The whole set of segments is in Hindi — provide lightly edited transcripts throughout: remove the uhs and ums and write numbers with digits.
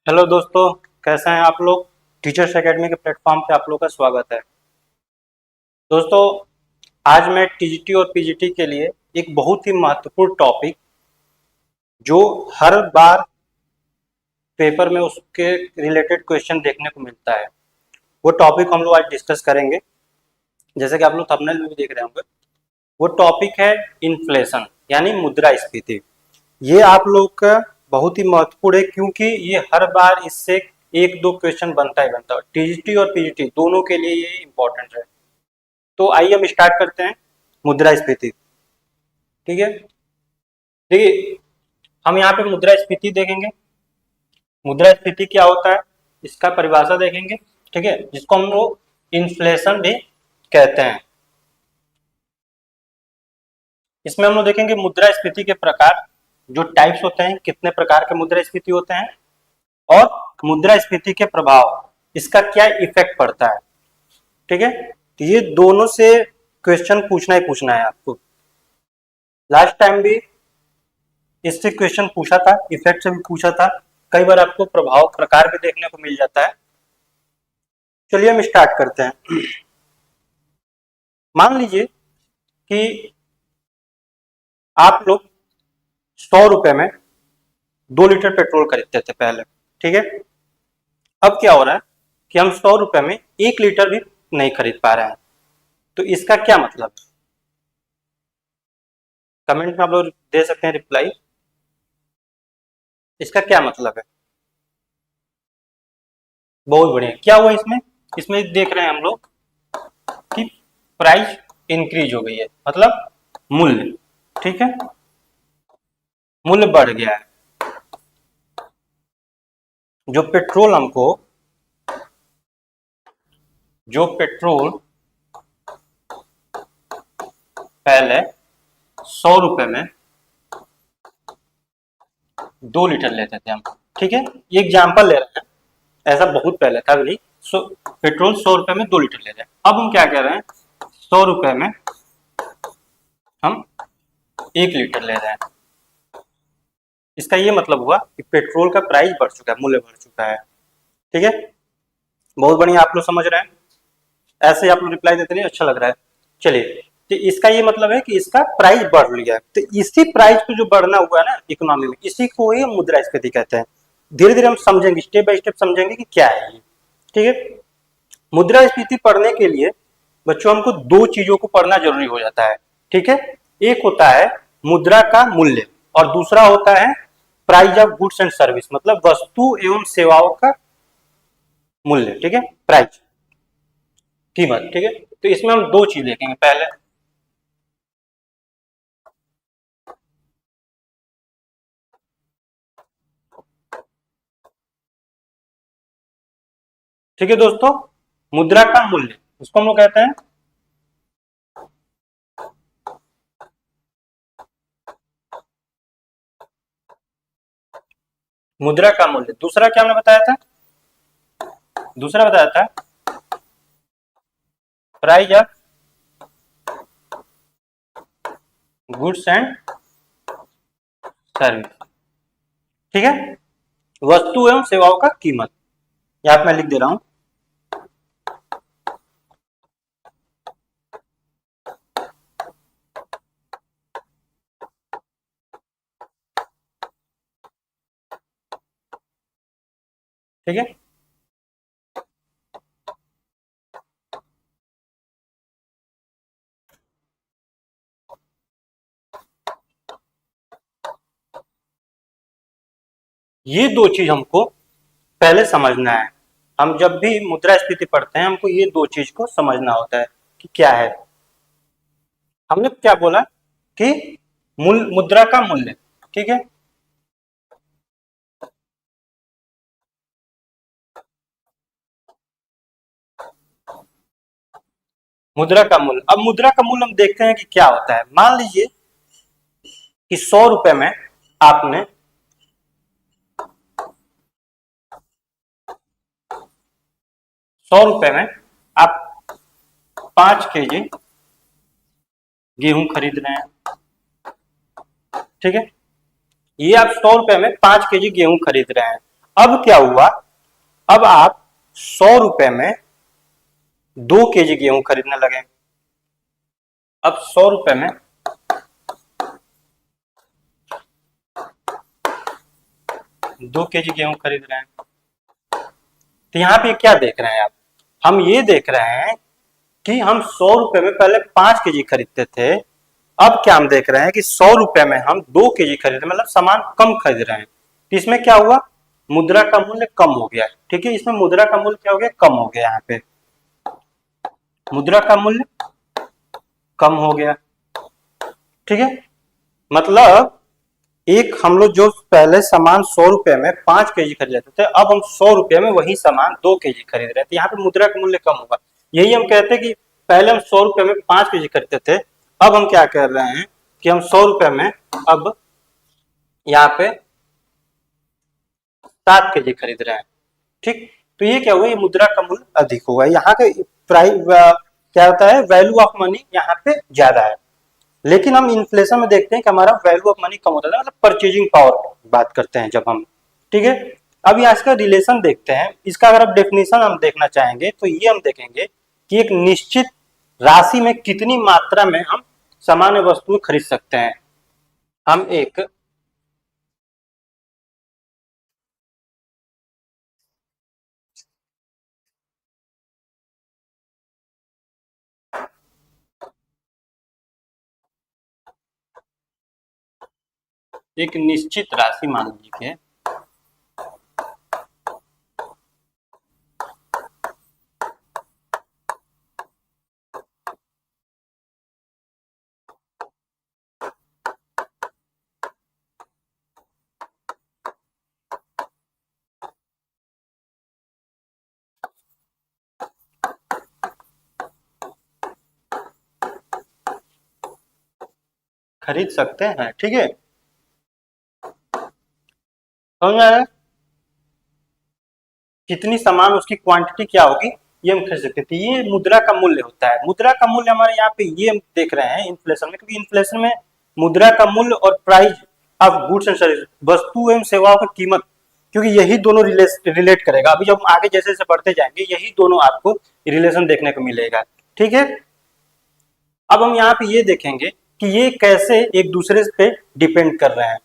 हेलो दोस्तों, कैसे हैं आप लोग। टीचर्स एकेडमी के प्लेटफॉर्म पे आप लोग का स्वागत है। दोस्तों, आज मैं टीजीटी और पीजीटी के लिए एक बहुत ही महत्वपूर्ण टॉपिक जो हर बार पेपर में उसके रिलेटेड क्वेश्चन देखने को मिलता है, वो टॉपिक हम लोग आज डिस्कस करेंगे। जैसे कि आप लोग थंबनेल में भी देख रहे होंगे, वो टॉपिक है इन्फ्लेशन यानी मुद्रास्फीति। ये आप लोग का बहुत ही महत्वपूर्ण है क्योंकि ये हर बार इससे एक दो क्वेश्चन बनता ही बनता है। टीजीटी और पीजीटी दोनों के लिए ये इम्पोर्टेंट है। तो आइए हम स्टार्ट करते हैं मुद्रास्फीति। ठीक है, देखिए हम यहाँ पे मुद्रास्फीति देखेंगे। मुद्रास्फीति क्या होता है इसका परिभाषा देखेंगे, ठीक है, जिसको हम लोग इन्फ्लेशन भी कहते हैं। इसमें हम लोग देखेंगे मुद्रास्फीति के प्रकार, जो टाइप्स होते हैं, कितने प्रकार के मुद्रास्फीति होते हैं और मुद्रास्फीति के प्रभाव, इसका क्या इफेक्ट पड़ता है। ठीक है, तो ये दोनों से क्वेश्चन पूछना ही पूछना है आपको। लास्ट टाइम भी इससे क्वेश्चन पूछा था, इफेक्ट से भी पूछा था, कई बार आपको प्रभाव प्रकार भी देखने को मिल जाता है। चलिए हम स्टार्ट करते हैं। मान लीजिए कि आप लोग 100 रुपए में 2 लीटर पेट्रोल खरीदते थे पहले, ठीक है। अब क्या हो रहा है कि हम 100 रुपए में 1 लीटर भी नहीं खरीद पा रहे हैं। तो इसका क्या मतलब है, कमेंट में आप लोग दे सकते हैं रिप्लाई। इसका क्या मतलब है, बहुत बढ़िया। क्या हुआ इसमें, इसमें देख रहे हैं हम लोग कि प्राइस इंक्रीज हो गई है, मतलब मूल्य, ठीक है, मूल्य बढ़ गया है। जो पेट्रोल हमको, जो पेट्रोल पहले 100 रुपए में 2 लीटर लेते थे हम, ठीक है, ये एग्जाम्पल ले रहे हैं, ऐसा बहुत पहले था भी। पेट्रोल 100 रुपए में 2 लीटर ले रहे हैं। अब हम क्या कह रहे हैं, 100 रुपए में हम 1 लीटर ले रहे हैं। इसका ये मतलब हुआ कि पेट्रोल का प्राइस बढ़ चुका है, मूल्य बढ़ चुका है। ठीक है, बहुत बढ़िया, आप लोग समझ रहे हैं, ऐसे आप लोग रिप्लाई देते नहीं, अच्छा लग रहा है। चलिए, तो इसका ये मतलब है कि इसका प्राइस बढ़ लिया है। तो इसी प्राइस को जो बढ़ना हुआ है ना इकोनॉमी में, इसी को ही मुद्रास्फीति कहते हैं। धीरे धीरे हम समझेंगे, स्टेप बाय स्टेप समझेंगे कि क्या है ये। ठीक है, मुद्रास्फीति पढ़ने के लिए बच्चों हमको दो चीजों को पढ़ना जरूरी हो जाता है। ठीक है, एक होता है मुद्रा का मूल्य और दूसरा होता है price of goods and service, मतलब वस्तु एवं सेवाओं का मूल्य। ठीक है, प्राइस, कीमत। ठीक है, तो इसमें हम दो चीज देखेंगे। पहले ठीक है दोस्तों, मुद्रा का मूल्य, उसको हम लोग कहते हैं मुद्रा का मूल्य। दूसरा क्या हमने बताया था, दूसरा बताया था price of goods and service. ठीक है, वस्तु एवं सेवाओं का कीमत, यहाँ पे मैं लिख दे रहा हूं। ठीक है, ये दो चीज हमको पहले समझना है। हम जब भी मुद्रास्फीति पढ़ते हैं हमको ये दो चीज को समझना होता है कि क्या है। हमने क्या बोला कि मुद्रा का मूल्य, ठीक है, मुद्रा का मूल्य। अब मुद्रा का मूल्य हम देखते हैं कि क्या होता है। मान लीजिए कि 100 रुपए में आपने 100 रुपए में आप 5 केजी गेहूं खरीद रहे हैं। ठीक है, ये आप 100 रुपए में 5 केजी गेहूं खरीद रहे हैं। अब क्या हुआ, अब आप 100 रुपए में 2 केजी गेहूं खरीदने लगे। अब 100 रुपए में 2 केजी गेहूं खरीद रहे हैं। तो यहाँ पे क्या देख रहे हैं आप, हम ये देख रहे हैं कि हम 100 रुपए में पहले 5 केजी खरीदते थे, अब क्या हम देख रहे हैं कि 100 रुपए में हम 2 केजी खरीद, मतलब सामान कम खरीद रहे हैं। तो इसमें क्या हुआ, मुद्रा का मूल्य कम हो गया। ठीक है, इसमें मुद्रा का मूल्य क्या हो गया, कम हो गया। यहाँ पे मुद्रा का मूल्य कम हो गया। ठीक है, मतलब एक हम लोग जो पहले सामान 100 रुपए में 5 केजी खरीद लेते थे, अब हम 100 रुपए में वही सामान 2 केजी खरीद रहे थे। यहाँ पे मुद्रा का मूल्य कम होगा। यही हम कहते हैं कि पहले हम 100 रुपए में 5 केजी खरीदते थे, अब हम क्या कर रहे हैं कि हम 100 रुपए में अब यहाँ पे 7 केजी खरीद रहे हैं। ठीक, तो ये क्या हुआ, ये मुद्रा का मूल्य अधिक होगा। यहाँ के प्राइस क्या होता है, वैल्यू ऑफ मनी यहाँ पे ज्यादा है। लेकिन हम इन्फ्लेशन में देखते हैं कि हमारा वैल्यू ऑफ मनी कम होता है, मतलब परचेजिंग पावर बात करते हैं जब हम। ठीक है, अब यहाँ इसका रिलेशन देखते हैं। इसका अगर आप डेफिनेशन हम देखना चाहेंगे तो ये हम देखेंगे कि एक निश्चित राशि में कितनी मात्रा में हम सामान्य वस्तुएं खरीद सकते हैं। हम एक निश्चित राशि मान लीजिए, खरीद सकते हैं। ठीक है, समझ में आया, कितनी सामान उसकी क्वांटिटी क्या होगी ये हम खरीद सकते थे। ये मुद्रा का मूल्य होता है। मुद्रा का मूल्य हमारे यहाँ पे ये हम देख रहे हैं इन्फ्लेशन में, क्योंकि इन्फ्लेशन में मुद्रा का मूल्य और price of goods and service, वस्तु एवं सेवाओं की कीमत, क्योंकि यही दोनों रिलेट करेगा। अभी जब आगे जैसे जैसे बढ़ते जाएंगे यही दोनों आपको रिलेशन देखने को मिलेगा। ठीक है, अब हम यहाँ पे ये देखेंगे कि ये कैसे एक दूसरे पे डिपेंड कर रहे हैं।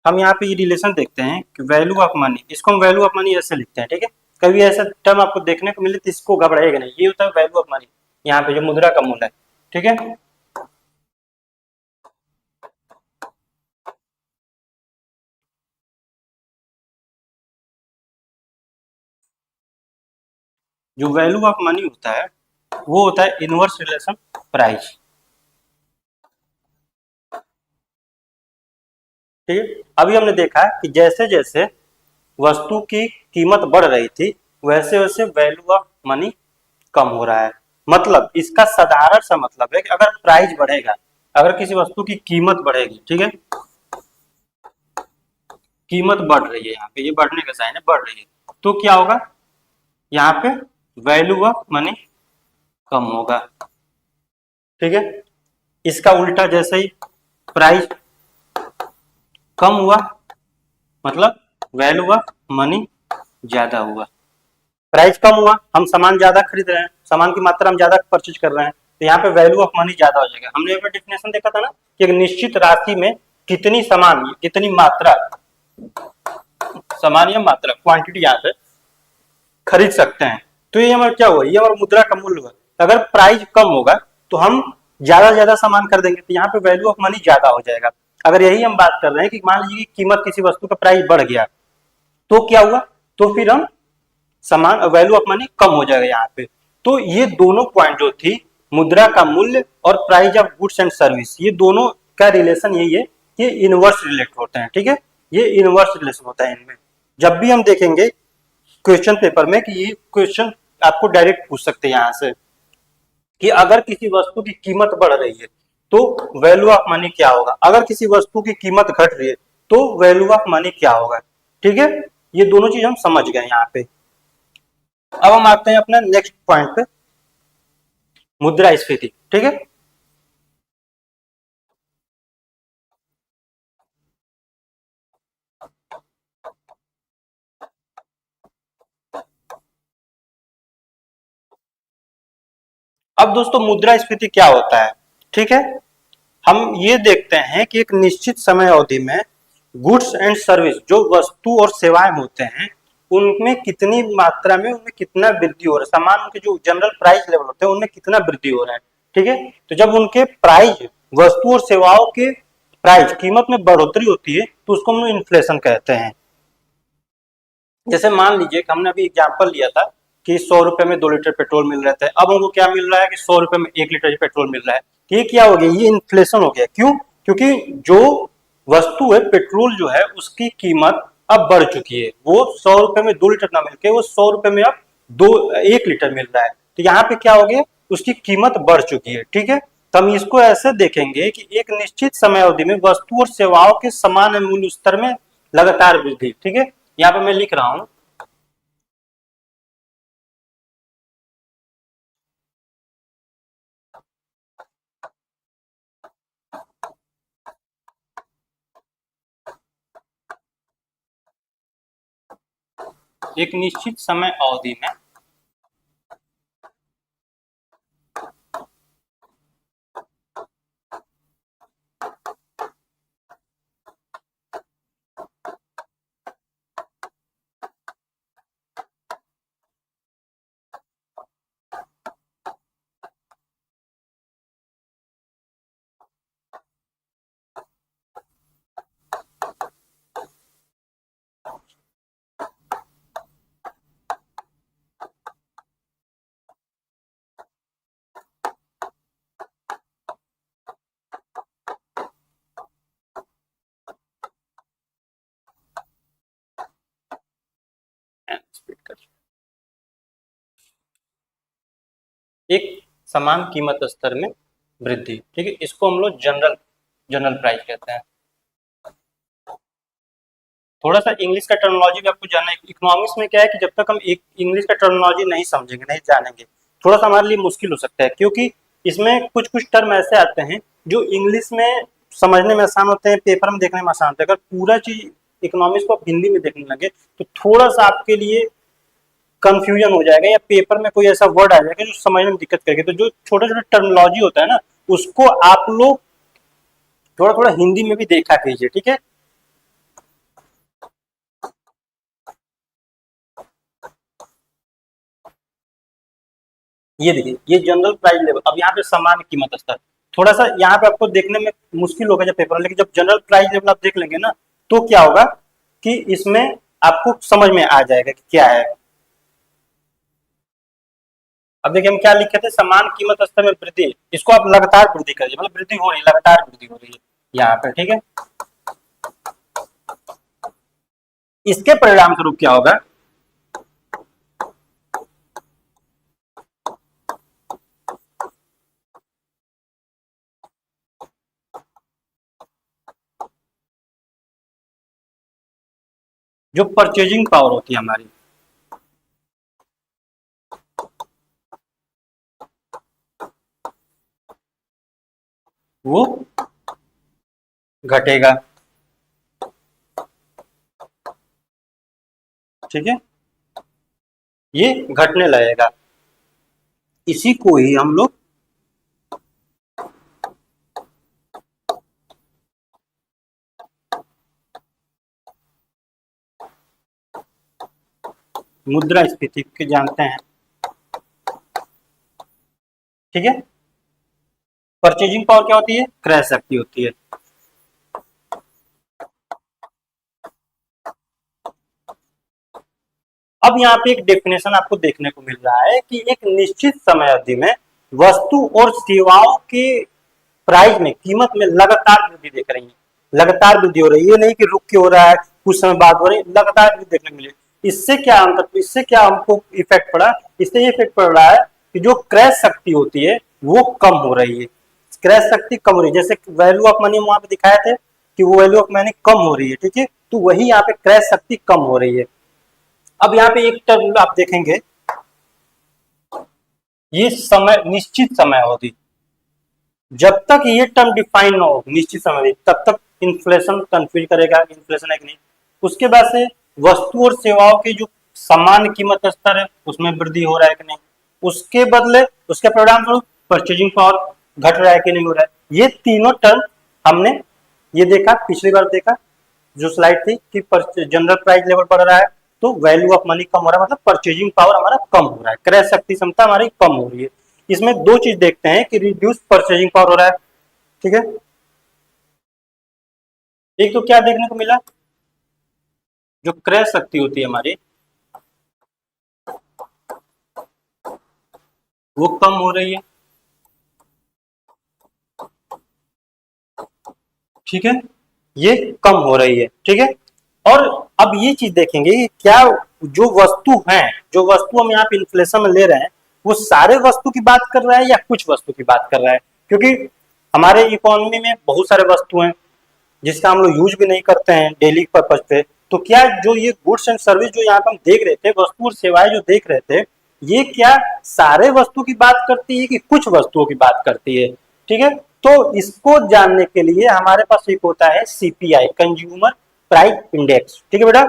हम यहाँ पे ये रिलेशन देखते हैं कि वैल्यू ऑफ मनी, इसको हम वैल्यू ऑफ मनी ऐसे लिखते हैं। ठीक है, कभी ऐसा टर्म आपको देखने को मिले तो इसको घबराएगा नहीं, ये होता है वैल्यू ऑफ मनी, यहाँ पे जो मुद्रा का मूल्य है। ठीक है, जो वैल्यू ऑफ मनी होता है वो होता है इनवर्स रिलेशन प्राइस। ठीक है, अभी हमने देखा कि जैसे जैसे वस्तु की कीमत बढ़ रही थी वैसे वैसे वैल्यू ऑफ मनी कम हो रहा है। मतलब इसका साधारण सा मतलब है कि अगर प्राइस बढ़ेगा, अगर किसी वस्तु की कीमत बढ़ेगी, ठीक है, कीमत बढ़ रही है, यहाँ पे ये बढ़ने का साइन है, बढ़ रही है, तो क्या होगा, यहाँ पे वैल्यू ऑफ मनी कम होगा। ठीक है, इसका उल्टा जैसे ही प्राइस कम हुआ मतलब वैल्यू ऑफ मनी ज्यादा हुआ। प्राइस कम हुआ, हम सामान ज्यादा खरीद रहे हैं, सामान की मात्रा हम ज्यादा परचेज कर रहे हैं, तो यहाँ पे वैल्यू ऑफ मनी ज्यादा हो जाएगा। हमने एक डेफिनेशन देखा था ना कि एक निश्चित राशि में कितनी सामान, कितनी मात्रा, सामान या मात्रा, क्वांटिटी यहाँ पे खरीद सकते हैं। तो ये हमारा क्या हुआ, ये हमारा मुद्रा का मूल्य हुआ। अगर प्राइस कम होगा तो हम ज्यादा ज्यादा सामान खरीदेंगे, तो यहाँ पे वैल्यू ऑफ मनी ज्यादा हो जाएगा। अगर यही हम बात कर रहे हैं कि मान लीजिए कि कीमत किसी वस्तु का प्राइस बढ़ गया तो क्या हुआ, तो फिर हम सामान वैल्यू ऑफ मनी कम हो जाएगा यहाँ पे। तो ये दोनों पॉइंट जो थी, मुद्रा का मूल्य और price of goods and service, ये दोनों का रिलेशन यही है, ये इनवर्स रिलेट होते हैं। ठीक है, ये इनवर्स रिलेशन होता है इनमें। जब भी हम देखेंगे क्वेश्चन पेपर में कि ये क्वेश्चन आपको डायरेक्ट पूछ सकते हैं यहाँ से कि अगर किसी वस्तु की कीमत बढ़ रही है तो वैल्यू ऑफ मनी क्या होगा, अगर किसी वस्तु की कीमत घट रही है तो वैल्यू ऑफ मनी क्या होगा। ठीक है, ये दोनों चीज हम समझ गए यहाँ पे। अब हम आते हैं अपने नेक्स्ट पॉइंट पे, मुद्रास्फीति। ठीक है, अब दोस्तों मुद्रास्फीति क्या होता है, ठीक है, हम ये देखते हैं कि एक निश्चित समय अवधि में गुड्स एंड सर्विस जो वस्तु और सेवाएं होते हैं उनमें कितनी मात्रा में उनमें कितना वृद्धि हो रहा है, सामान के जो जनरल प्राइस लेवल होते हैं उनमें कितना वृद्धि हो रहा है, ठीक है। तो जब उनके प्राइस वस्तु और सेवाओं के प्राइस कीमत में बढ़ोतरी होती है तो उसको हम इन्फ्लेशन कहते हैं। जैसे मान लीजिए कि हमने अभी एग्जाम्पल लिया था कि 100 रुपए में 2 लीटर पेट्रोल मिल रहे थे, अब हमको क्या मिल रहा है कि 100 रुपए में 1 लीटर पेट्रोल मिल रहा है। ये क्या हो गया, ये इन्फ्लेशन हो गया। क्यों? क्योंकि जो वस्तु है पेट्रोल जो है उसकी कीमत अब बढ़ चुकी है, वो 100 रुपए में 2 लीटर ना मिलकर वो 100 रुपए में अब 1 लीटर मिल रहा है। तो यहाँ पे क्या हो गया, उसकी कीमत बढ़ चुकी है, ठीक है। तो हम इसको ऐसे देखेंगे कि एक निश्चित समय अवधि में वस्तु और सेवाओं के समान मूल्य स्तर में लगातार वृद्धि, ठीक है। यहाँ पे मैं लिख रहा हूं एक निश्चित समय अवधि में एक समान कीमत स्तर में वृद्धि, ठीक है, इसको हम लोग जनरल जनरल प्राइस कहते हैं। थोड़ा सा इंग्लिश का टर्मिनोलॉजी भी आपको जानना है। इकोनॉमिक्स में क्या है कि जब तक हम एक इंग्लिश का टर्मिनोलॉजी नहीं समझेंगे, नहीं जानेंगे, थोड़ा सा हमारे लिए मुश्किल हो सकता है, क्योंकि इसमें कुछ कुछ टर्म ऐसे आते हैं जो इंग्लिश में समझने में आसान होते हैं, पेपर में देखने में आसान होते हैं। अगर पूरा चीज इकोनॉमिक्स को आप हिंदी में देखने लगे तो थोड़ा सा आपके लिए कंफ्यूजन हो जाएगा, या पेपर में कोई ऐसा वर्ड आ जाएगा जो समझने में दिक्कत करेगा। तो जो छोटा छोटा टर्मिनोलॉजी होता है ना, उसको आप लोग थोड़ा थोड़ा हिंदी में भी देखा कीजिए, ठीक है। ये देखिए, ये जनरल प्राइस लेवल, अब यहाँ पे सामान्य कीमत स्तर, थोड़ा सा यहाँ पे आपको देखने में मुश्किल होगा जब पेपर, लेकिन जब जनरल प्राइस लेवल आप देख लेंगे ना तो क्या होगा कि इसमें आपको समझ में आ जाएगा कि क्या है। अब देखिए हम क्या लिखे थे, समान कीमत स्तर में वृद्धि, इसको आप लगातार वृद्धि करिए, मतलब वृद्धि हो रही है, लगातार वृद्धि हो रही है यहाँ पे, ठीक है। इसके परिणाम स्वरूप क्या होगा, जो परचेजिंग पावर होती है हमारी वो घटेगा, ठीक है, ये घटने लगेगा। इसी को ही हम लोग मुद्रास्फीति के जानते हैं, ठीक है। परचेजिंग पावर क्या होती है, क्रय शक्ति होती है। अब यहाँ पे एक डेफिनेशन आपको देखने को मिल रहा है कि एक निश्चित समय अवधि में वस्तु और सेवाओं के प्राइस में कीमत में लगातार वृद्धि देख रही है, लगातार वृद्धि हो रही है, ये नहीं कि रुक के हो रहा है कुछ समय बाद हो रही है, लगातार वृद्धि देखने को मिले। इससे क्या अंतर, इससे क्या हमको इफेक्ट पड़ा, इससे ये इफेक्ट पड़ रहा है कि जो क्रय शक्ति होती है वो कम हो रही है, क्रय शक्ति कम हो रही है। जैसे वैल्यू ऑफ मनी वहां पे दिखाए थे कि वो वैल्यू ऑफ मनी कम हो रही है, ठीक है, तो वही यहाँ पे क्रय शक्ति कम हो रही है। अब यहाँ पे एक टर्म आप देखेंगे, ये समय निश्चित समय अवधि, जब तक ये टर्म डिफाइन ना हो निश्चित समय तब तक इन्फ्लेशन कंफ्यूज करेगा, इन्फ्लेशन है कि नहीं। उसके बाद से वस्तु और सेवाओं की जो सामान्य कीमत स्तर है उसमें वृद्धि हो रहा है कि नहीं, उसके बदले उसके परिणाम स्वरूप परचेजिंग पावर घट रहा है कि नहीं हो रहा है। ये तीनों टर्म हमने ये देखा, पिछली बार देखा जो स्लाइड थी कि जनरल प्राइस लेवल बढ़ रहा है तो वैल्यू ऑफ मनी कम हो रहा है, मतलब परचेजिंग पावर हमारा कम हो रहा है, क्रय शक्ति क्षमता हमारी कम हो रही है। इसमें दो चीज देखते हैं कि रिड्यूस परचेजिंग पावर हो रहा है, ठीक है। एक तो क्या देखने को मिला, जो क्रय शक्ति होती है हमारी वो कम हो रही है, ठीक है, ये कम हो रही है, ठीक है। और अब ये चीज देखेंगे कि क्या जो वस्तु है, जो वस्तु हम यहाँ पे इन्फ्लेशन में ले रहे हैं वो सारे वस्तु की बात कर रहा है या कुछ वस्तु की बात कर रहा है, क्योंकि हमारे इकोनॉमी में बहुत सारे वस्तु हैं जिसका हम लोग यूज भी नहीं करते हैं डेली पर्पज पे। तो क्या जो ये गुड्स एंड सर्विस जो यहाँ पे हम देख रहे थे, वस्तु और सेवाएं जो देख रहे थे, ये क्या सारे वस्तु की बात करती है कि कुछ वस्तुओं की बात करती है, ठीक है। तो इसको जानने के लिए हमारे पास एक होता है सीपीआई, कंज्यूमर प्राइस इंडेक्स, ठीक है बेटा।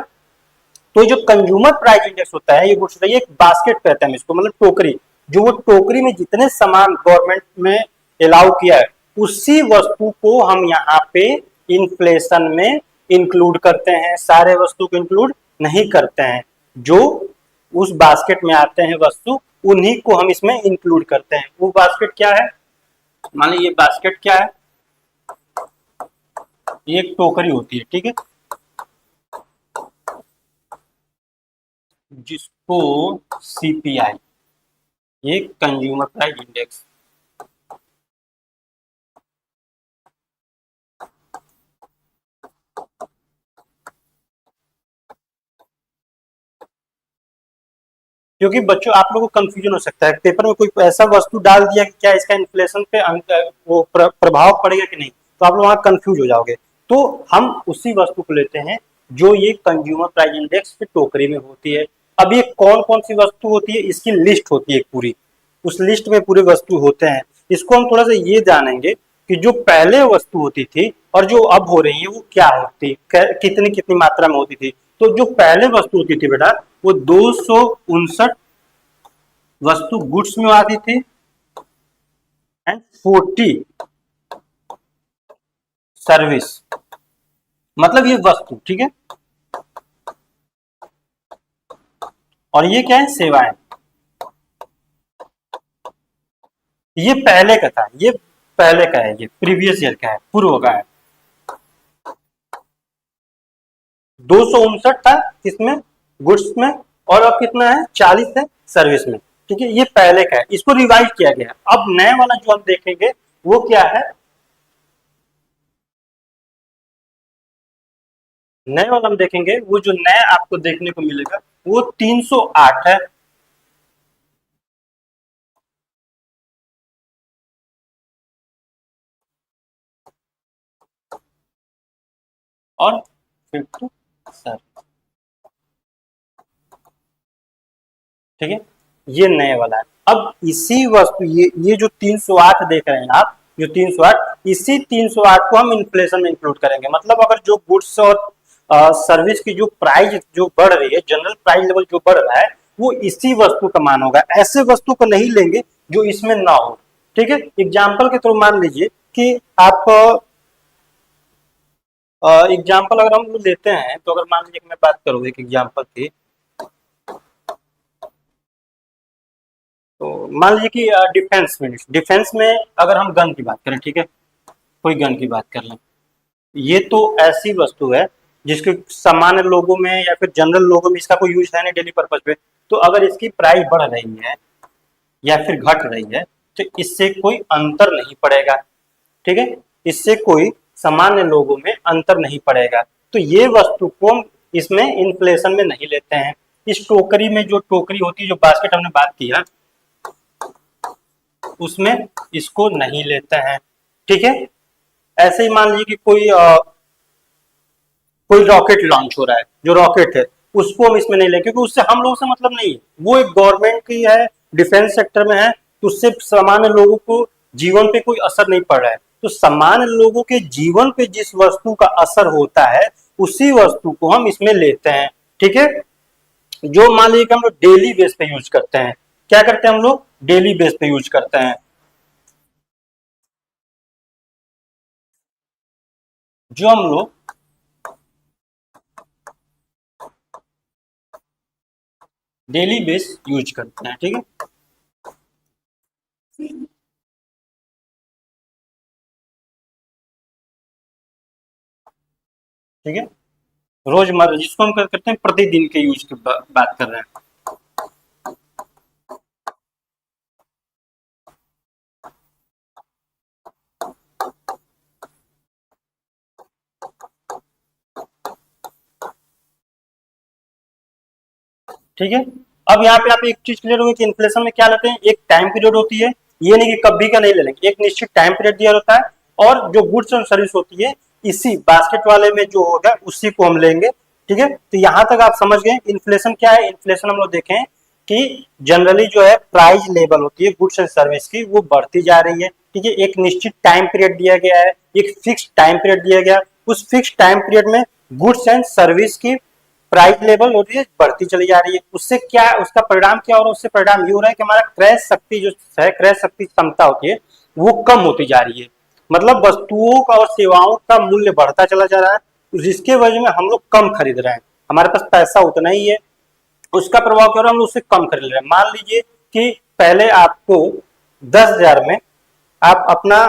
तो जो कंज्यूमर प्राइस इंडेक्स होता है, ये गुड्स एक बास्केट कहते हैं इसको, मतलब टोकरी, जो वो टोकरी में जितने सामान गवर्नमेंट में अलाउ किया है उसी वस्तु को हम यहाँ पे इन्फ्लेशन में इंक्लूड करते हैं, सारे वस्तु को इंक्लूड नहीं करते हैं। जो उस बास्केट में आते हैं वस्तु उन्हीं को हम इसमें इंक्लूड करते हैं। वो बास्केट क्या है, मान लीजिए ये बास्केट क्या है, ये एक टोकरी होती है, ठीक है, जिसको सीपीआई, ये कंज्यूमर प्राइस इंडेक्स, क्योंकि बच्चों आप लोगों को कंफ्यूजन हो सकता है, पेपर में कोई ऐसा वस्तु डाल दिया कि क्या इसका इन्फ्लेशन पे वो प्रभाव पड़ेगा कि नहीं, तो आप लोग वहां कंफ्यूज हो जाओगे। तो हम उसी वस्तु को लेते हैं जो ये कंज्यूमर प्राइस इंडेक्स की टोकरी में होती है। अब ये कौन कौन सी वस्तु होती है, इसकी लिस्ट होती है पूरी, उस लिस्ट में पूरे वस्तु होते हैं। इसको हम थोड़ा सा ये जानेंगे कि जो पहले वस्तु होती थी और जो अब हो रही है वो क्या होती, कितनी कितनी मात्रा में होती थी। तो जो पहले वस्तु होती थी बेटा, वो 259 वस्तु गुड्स में आती थी एंड 40 सर्विस, मतलब ये वस्तु, ठीक है, और ये क्या है, सेवाएं। ये पहले का था, ये पहले का है, ये प्रीवियस ईयर का है, पूर्व का है। 259 था किसमें, गुड्स में, और अब कितना है, 40 है सर्विस में, ठीक है। ये पहले का है, इसको रिवाइज किया गया। अब नए वाला जो हम देखेंगे वो क्या है, नए वाला हम देखेंगे, वो जो नया आपको देखने को मिलेगा वो 308 है, और 50 सर, ठीक है, ये नए वाला है। अब इसी वस्तु ये जो 308 देख रहे हैं आप, जो 308, इसी 308 को हम इन्फ्लेशन में इंक्लूड करेंगे। मतलब अगर जो गुड्स और सर्विस की जो प्राइस जो बढ़ रही है, जनरल प्राइस लेवल जो बढ़ रहा है, वो इसी वस्तु का मान होगा। ऐसे वस्तु को नहीं लेंगे जो इसमें ना हो, ठीक है। एग्जाम्पल के थ्रू मान लीजिए कि आप एग्जाम्पल अगर हम लेते हैं, तो अगर मान लीजिए कि मैं बात करूँ एक एग्जाम्पल की, तो मान लीजिए कि डिफेंस में अगर हम गन की बात करें, ठीक है, कोई गन की बात कर लें, ये तो ऐसी वस्तु है जिसके सामान्य लोगों में या फिर जनरल लोगों में इसका कोई यूज है नहीं डेली पर्पज पे। तो अगर इसकी प्राइस बढ़ रही है या फिर घट रही है तो इससे कोई अंतर नहीं पड़ेगा, ठीक है, इससे कोई सामान्य लोगों में अंतर नहीं पड़ेगा। तो ये वस्तु को हम इसमें इन्फ्लेशन में नहीं लेते हैं। इस टोकरी में जो टोकरी होती है, जो बास्केट हमने बात किया, उसमें इसको नहीं लेते हैं, ठीक है। ऐसे ही मान लीजिए कि कोई रॉकेट लॉन्च हो रहा है, जो रॉकेट है उसको हम इसमें नहीं लेंगे क्योंकि उससे हम लोगों से मतलब नहीं है, वो एक गवर्नमेंट की है, डिफेंस सेक्टर में है, तो उससे सामान्य लोगों को जीवन पे कोई असर नहीं पड़ रहा है। तो सामान्य लोगों के जीवन पे जिस वस्तु का असर होता है उसी वस्तु को हम इसमें लेते हैं, ठीक है। जो मान लीजिए कि हम लोग डेली बेस पे यूज करते हैं, क्या करते हैं हम लोग, डेली बेस पे यूज करते हैं। जो हम लोग डेली बेस यूज करते हैं, ठीक है। ठीक है, रोजमर्रा जिसको हम करते हैं प्रतिदिन के यूज की बात कर रहे हैं। ठीक है, अब यहाँ पे आप एक चीज क्लियर होगी कि इन्फ्लेशन में क्या लेते हैं, एक टाइम पीरियड होती है, ये नहीं कि कभी का नहीं ले लेंगे, एक निश्चित टाइम पीरियड दिया होता है और जो गुड्स एंड सर्विस होती है इसी बास्केट वाले में जो होगा उसी को हम लेंगे। ठीक है, तो यहाँ तक आप समझ गए इन्फ्लेशन क्या है। इन्फ्लेशन हम लोग देखें कि जनरली जो है प्राइस लेवल होती है गुड्स एंड सर्विस की वो बढ़ती जा रही है। ठीक है, एक निश्चित टाइम पीरियड दिया गया है, एक फिक्स टाइम पीरियड दिया गया, उस फिक्स टाइम पीरियड में गुड्स एंड सर्विस की प्राइस लेवल हो रही है बढ़ती चली जा रही है। उससे क्या उसका परिणाम क्या हो रहा है, उससे परिणाम ये हो रहा है कि हमारा क्रय शक्ति जो है, क्रय शक्ति क्षमता होती है वो कम होती जा रही है। मतलब वस्तुओं का और सेवाओं का मूल्य बढ़ता चला जा रहा है, जिसके वजह में हम लोग कम खरीद रहे हैं, हमारे पास पैसा उतना ही है, उसका प्रभाव क्या हो रहा है, हम लोग उससे कम खरीद रहे हैं। मान लीजिए कि पहले आपको 10,000 में आप अपना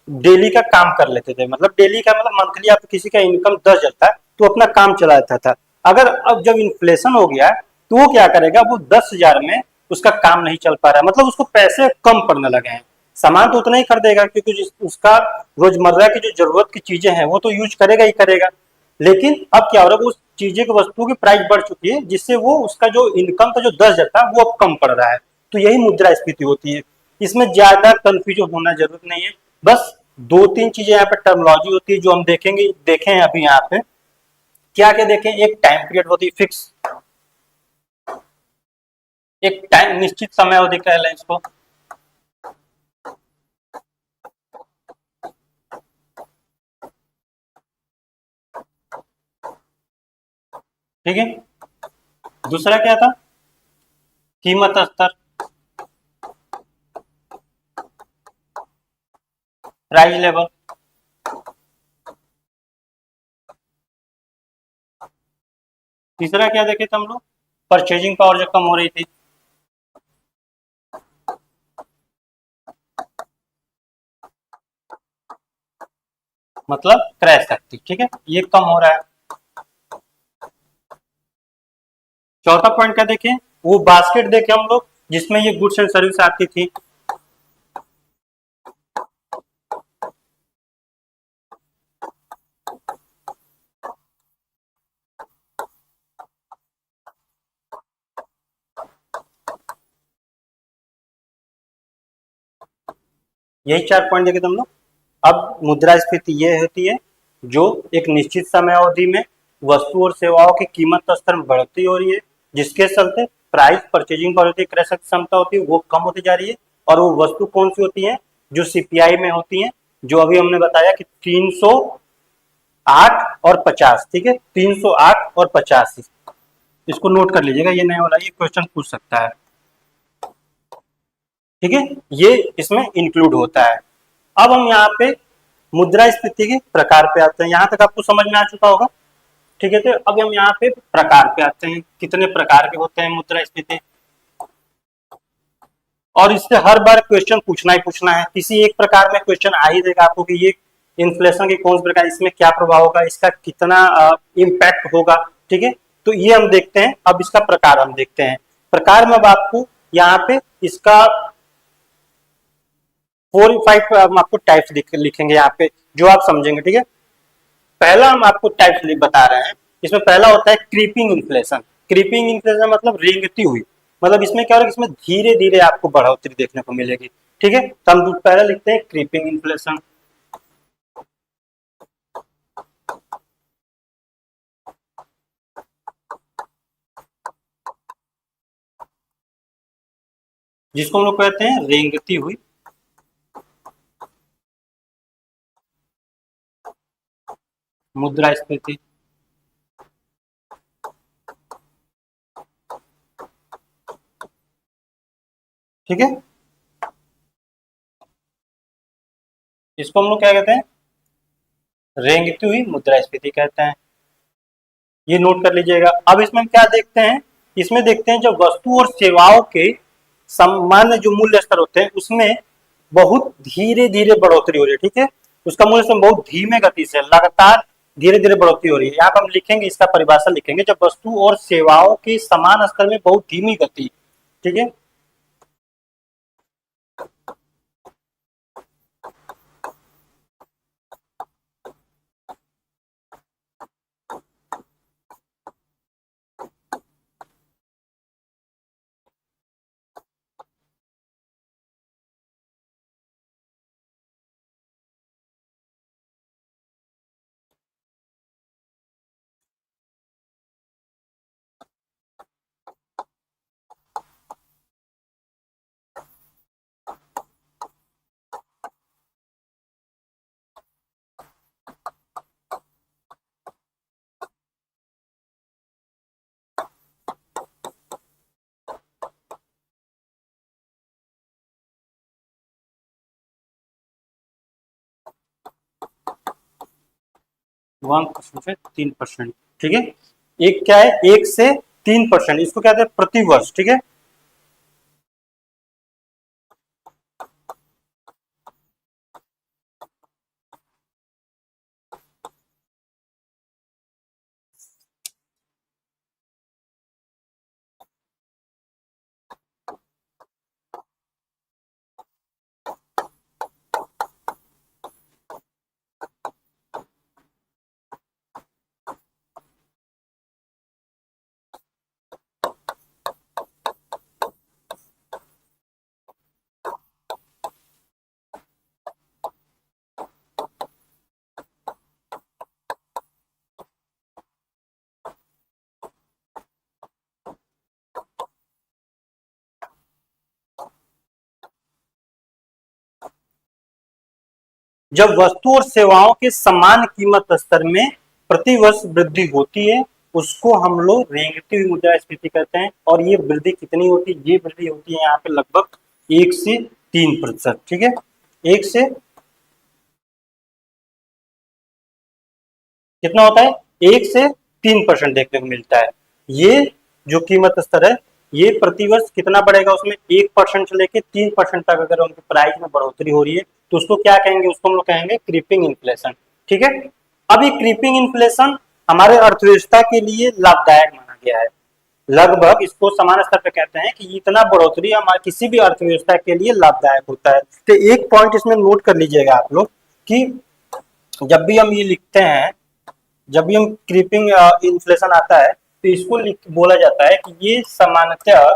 डेली का काम कर लेते थे, मतलब डेली का मतलब मंथली आप किसी का इनकम 10,000 था तो अपना काम चलाता था। अगर अब जब इन्फ्लेशन हो गया तो वो क्या करेगा, वो 10,000 में उसका काम नहीं चल पा रहा है, मतलब उसको पैसे कम पड़ने लगे हैं। सामान तो उतना ही खरीदेगा क्योंकि उसका रोजमर्रा की जो जरूरत की चीजें हैं वो तो यूज करेगा ही करेगा, लेकिन अब क्या हो रहा है, उस चीजें की वस्तुओं की प्राइस बढ़ चुकी है जिससे वो उसका जो इनकम का जो 10,000 था वो अब कम पड़ रहा है। तो यही मुद्रास्फीति होती है। इसमें ज्यादा कंफ्यूजन होना जरूरत नहीं है, बस दो तीन चीजें यहाँ पे टर्मिनोलॉजी होती है जो हम देखेंगे, देखें अभी यहाँ पे क्या क्या देखें। एक टाइम पीरियड होती है फिक्स, एक टाइम निश्चित समय अवधि कह लें इसको। ठीक है, दूसरा क्या था, कीमत स्तर, प्राइस लेवल। तीसरा क्या देखे थे हम लोग, परचेजिंग पावर जो कम हो रही थी। मतलब क्रय शक्ति, ठीक है, ये कम हो रहा है। चौथा पॉइंट क्या देखें, वो बास्केट देखे हम लोग जिसमें ये गुड्स एंड सर्विस आती थी। यही चार पॉइंट देखे थे हम लोग। अब मुद्रास्फीति ये होती है जो एक निश्चित समय अवधि में वस्तु और सेवाओं की कीमत स्तर में बढ़ती हो रही है, जिसके चलते प्राइस परचेजिंग पावर होती है, क्रय शक्ति क्षमता होती है वो कम होती जा रही है। और वो वस्तु कौन सी होती है, जो सीपीआई में होती है, जो अभी हमने बताया कि 308 और 50। ठीक है, 308 और 50, इसको नोट कर लीजिएगा, ये नया वाला ये क्वेश्चन पूछ सकता है। ठीक है, ये इसमें इंक्लूड होता है। अब हम यहाँ पे मुद्रास्फीति के प्रकार पे आते हैं, यहाँ तक आपको समझ में आ चुका होगा। ठीक है, तो अब हम यहाँ पे प्रकार पे आते हैं, कितने प्रकार के होते हैं मुद्रास्फीति। और इससे हर बार क्वेश्चन पूछना ही पूछना है, किसी एक प्रकार में क्वेश्चन आ ही देगा आपको कि ये इन्फ्लेशन की कौन सी प्रकार, इसमें क्या प्रभाव होगा, इसका कितना इम्पैक्ट होगा। ठीक है, तो ये हम देखते हैं, अब इसका प्रकार हम देखते हैं। प्रकार में अब आपको यहाँ पे इसका 4 5 हम आपको टाइप्स लिखेंगे यहाँ पे जो आप समझेंगे। ठीक है, पहला हम आपको टाइप्स बता रहे हैं। इसमें पहला होता है क्रीपिंग इन्फ्लेशन। क्रीपिंग इन्फ्लेशन मतलब रेंगती हुई, मतलब इसमें क्या होगा, इसमें धीरे धीरे आपको बढ़ोतरी देखने को मिलेगी। ठीक है, तो हम पहला लिखते हैं क्रीपिंग इन्फ्लेशन। जिसको हम लोग कहते हैं रेंगती हुई मुद्रास्फीति। ठीक है, इसको हम लोग क्या कहते हैं, रेंगती हुई मुद्रास्फीति कहते हैं। ये नोट कर लीजिएगा। अब इसमें हम क्या देखते हैं, इसमें देखते हैं जब वस्तु और सेवाओं के सामान्य जो मूल्य स्तर होते हैं उसमें बहुत धीरे धीरे बढ़ोतरी हो रही है, ठीक है, उसका मूल्य स्तर बहुत धीमे गति से लगातार धीरे धीरे बढ़ोतरी हो रही है। यहाँ पर हम लिखेंगे, इसका परिभाषा लिखेंगे, जब वस्तु और सेवाओं के समान स्तर में बहुत धीमी गति, ठीक है। वन परसेंट से 3%, ठीक है। एक क्या है, 1 से 3%, इसको क्या कहते हैं, प्रति वर्ष, ठीक है। जब वस्तु और सेवाओं के समान कीमत स्तर में प्रति वर्ष वृद्धि होती है उसको हम लोग रेंगती हुई मुद्रास्फीति कहते हैं। और ये वृद्धि कितनी होती है, ये वृद्धि होती है यहाँ पे लगभग 1 से 3%, ठीक है। 1 से कितना होता है, 1 से 3% देखने को मिलता है। ये जो कीमत स्तर है ये प्रतिवर्ष कितना बढ़ेगा, उसमें 1% से लेके 3% तक अगर उनकी प्राइस में बढ़ोतरी हो रही है तो उसको क्या कहेंगे, उसको हम लोग कहेंगे क्रीपिंग इन्फ्लेशन, ठीक है। अब ये क्रीपिंग इन्फ्लेशन हमारे अर्थव्यवस्था के लिए लाभदायक माना गया है। लगभग इसको समान स्तर पे कहते हैं कि इतना बढ़ोतरी हमारे किसी भी अर्थव्यवस्था के लिए लाभदायक होता है। तो एक पॉइंट इसमें नोट कर लीजिएगा आप लोग कि जब भी हम ये लिखते हैं, जब भी हम क्रीपिंग इन्फ्लेशन आता है तो इसको बोला जाता है कि ये सामान्यतः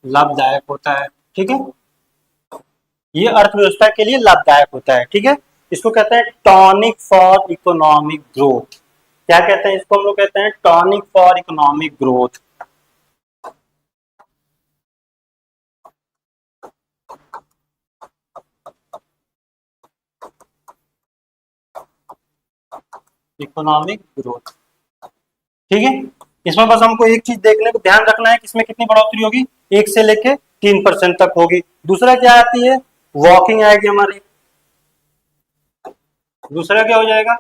लाभदायक होता है, ठीक है। ये अर्थव्यवस्था के लिए लाभदायक होता है, ठीक है। इसको कहते हैं टॉनिक फॉर इकोनॉमिक ग्रोथ। क्या कहते हैं इसको, हम लोग कहते हैं tonic for economic growth. Economic growth, ठीक है। इसमें बस हमको एक चीज देखने को ध्यान रखना है कि इसमें कितनी बढ़ोतरी होगी, 1 से लेके 3% तक होगी। दूसरा क्या आती है, वॉकिंग आएगी हमारी। दूसरा क्या हो जाएगा,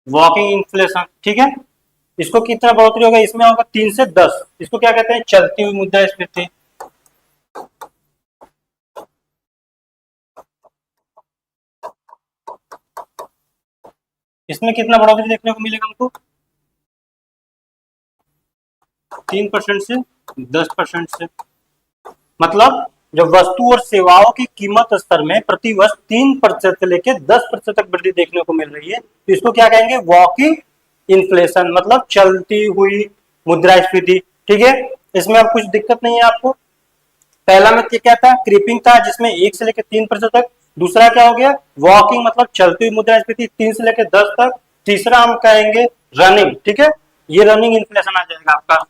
वॉकिंग इन्फ्लेशन, ठीक है। इसको कितना बढ़ोतरी होगा, इसमें होगा 3 से 10। इसको क्या कहते हैं, चलती हुई मुद्रास्फीति। इसमें कितना बढ़ोतरी देखने को मिलेगा हमको, 3% से 10% से। मतलब जब वस्तु और सेवाओं की कीमत स्तर में प्रति वर्ष 3% से लेकर 10% तक वृद्धि देखने को मिल रही है तो इसको क्या कहेंगे, वॉकिंग इन्फ्लेशन, मतलब चलती हुई मुद्रास्फीति, ठीक है। इसमें अब कुछ दिक्कत नहीं है आपको। पहला में क्या था, क्रीपिंग था जिसमें 1 से लेकर 3% तक। दूसरा क्या हो गया, वॉकिंग मतलब चलती हुई मुद्रास्फीति 3 से लेकर 10 तक। तीसरा हम कहेंगे रनिंग, ठीक है। ये रनिंग इन्फ्लेशन आ जाएगा आपका।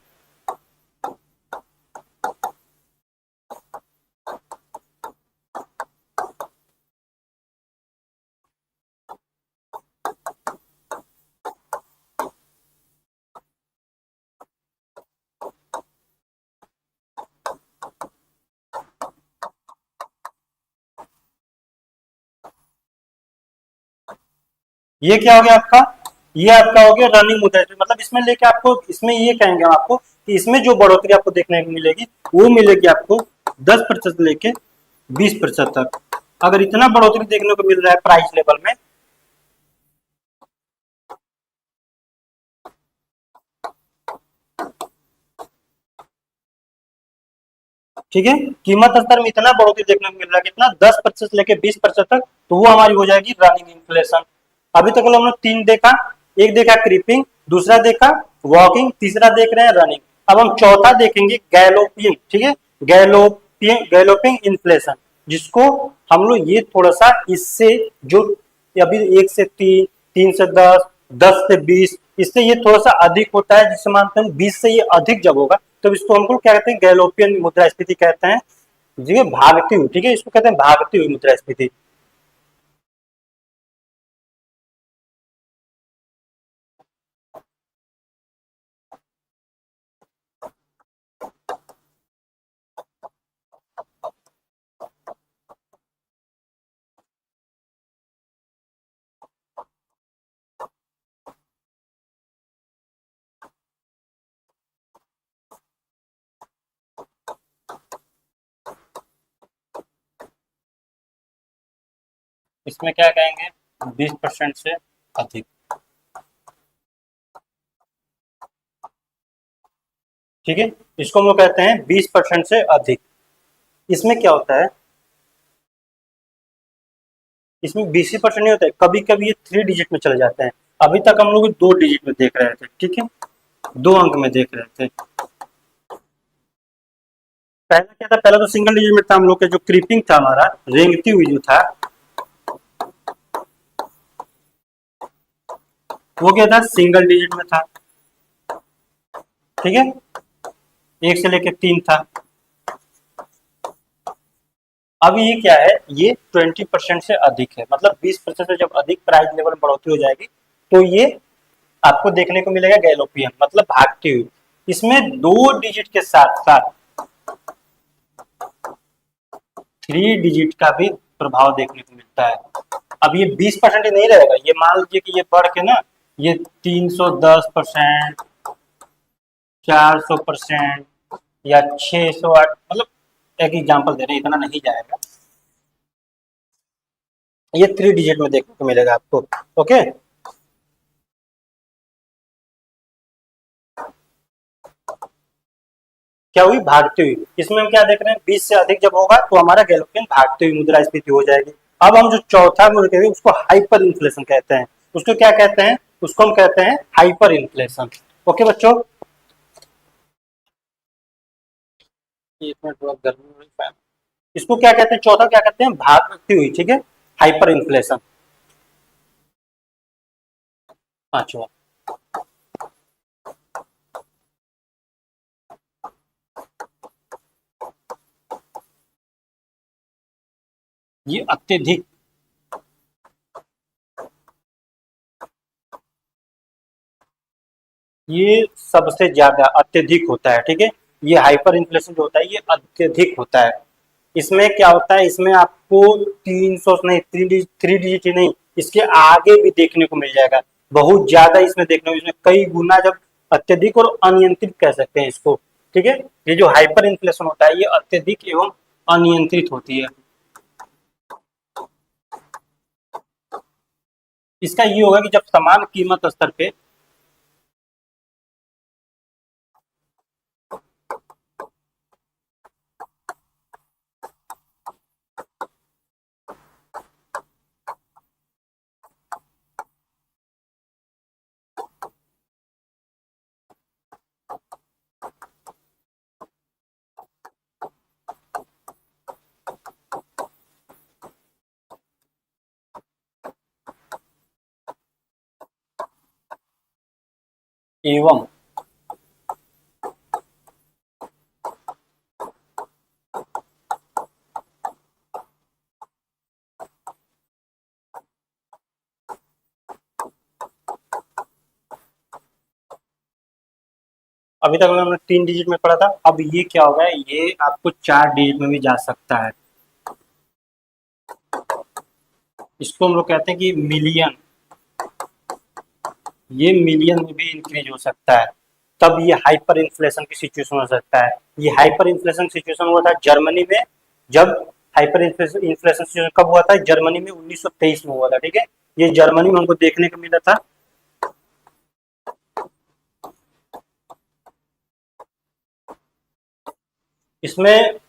ये क्या हो गया आपका, ये आपका हो गया रनिंग मुद्रास्फीति। मतलब इसमें लेके आपको, इसमें ये कहेंगे हम आपको कि इसमें जो बढ़ोतरी आपको देखने को मिलेगी वो मिलेगी आपको 10% लेके 20% तक। अगर इतना बढ़ोतरी देखने को मिल रहा है प्राइस लेवल में, ठीक है, कीमत स्तर में इतना बढ़ोतरी देखने को मिल रहा है, कितना 10% लेके 20% तक, तो वो हमारी हो जाएगी रनिंग इन्फ्लेशन। अभी तक हम लोग तीन देखा, एक देखा क्रीपिंग, दूसरा देखा वॉकिंग, तीसरा देख रहे हैं रनिंग। अब हम चौथा देखेंगे गैलोपिंग, ठीक है, गैलोपिंग इन्फ्लेशन, जिसको हम लोग ये थोड़ा सा इससे जो अभी 1 से 3, 3 से 10, 10 से 20, इससे ये थोड़ा सा अधिक होता है, जिससे मानते हैं 20 से ये अधिक जब होगा तो इसको हमको क्या कहते हैं, गैलोपियन मुद्रास्फीति कहते हैं। जी, भागती हुई, ठीक है, इसको कहते हैं भागती हुई मुद्रास्फीति। इसमें क्या कहेंगे, 20% से अधिक, ठीक है, इसको हम लोग कहते हैं 20% से अधिक। इसमें क्या होता है, इसमें 20% नहीं होता है, कभी कभी ये 3 डिजिट में चले जाते हैं। अभी तक हम लोग 2 डिजिट में देख रहे थे, ठीक है, 2 अंक में देख रहे थे। पहला क्या था, पहला तो सिंगल डिजिट में था हम लोग का, जो क्रीपिंग था हमारा, रेंगती हुई जो था, वो क्या था, सिंगल डिजिट में था, ठीक है, 1 से लेके 3 था। अब ये क्या है, ये 20% से अधिक है, मतलब 20% से जब अधिक प्राइस लेवल में बढ़ोतरी हो जाएगी तो ये आपको देखने को मिलेगा गैलोपियन, मतलब भागती हुई। इसमें 2 डिजिट के साथ साथ 3 डिजिट का भी प्रभाव देखने को मिलता है। अब ये 20% ही नहीं रहेगा, ये मान लीजिए कि ये बढ़ के ना, ये 310%, 400% या 608, मतलब एक एग्जांपल दे रहे हैं, इतना नहीं जाएगा, ये 3 डिजिट में देखने को मिलेगा आपको। ओके, क्या हुई, भागती हुई। इसमें हम क्या देख रहे हैं, 20 से अधिक जब होगा तो हमारा गैलोपियन भागती हुई मुद्रास्फीति हो जाएगी। अब हम जो चौथा मुद्रा कहेंगे उसको हाइपर इन्फ्लेशन कहते हैं। उसको क्या कहते हैं, उसको हम कहते हैं हाइपर इन्फ्लेशन। ओके बच्चों, एक मिनट थोड़ा गर्मी हो रही है। इसको क्या कहते हैं, चौथा क्या कहते हैं, भागती हुई, ठीक है, हाइपर इन्फ्लेशन। पांचवा, ये अत्यधिक, ये सबसे ज्यादा अत्यधिक होता है, ठीक है, ये हाइपर इन्फ्लेशन जो होता है ये अत्यधिक होता है। इसमें क्या होता है, इसमें आपको 300 नहीं, 3 डिजिट ही नहीं, इसके आगे भी देखने को मिल जाएगा, बहुत ज्यादा इसमें देखने को, इसमें कई गुना, जब अत्यधिक और अनियंत्रित कह सकते हैं इसको, ठीक है। ये जो हाइपर इन्फ्लेशन होता है ये अत्यधिक एवं अनियंत्रित होती है। इसका ये होगा कि जब समान कीमत स्तर पे, एवं अभी तक हमने 3 डिजिट में पढ़ा था, अब ये क्या होगा, ये आपको 4 डिजिट में भी जा सकता है। इसको हम लोग कहते हैं कि मिलियन, ये मिलियन में भी इंक्रीज हो सकता है। तब ये हाइपर इन्फ्लेशन की सिचुएशन हो सकता है। ये हाइपर इन्फ्लेशन सिचुएशन हुआ था जर्मनी में, जब हाइपर इन्फ्लेशन सिचुएशन कब हुआ था, जर्मनी में 1923 में हुआ था, ठीक है। ये जर्मनी में हमको देखने को मिला था। इसमें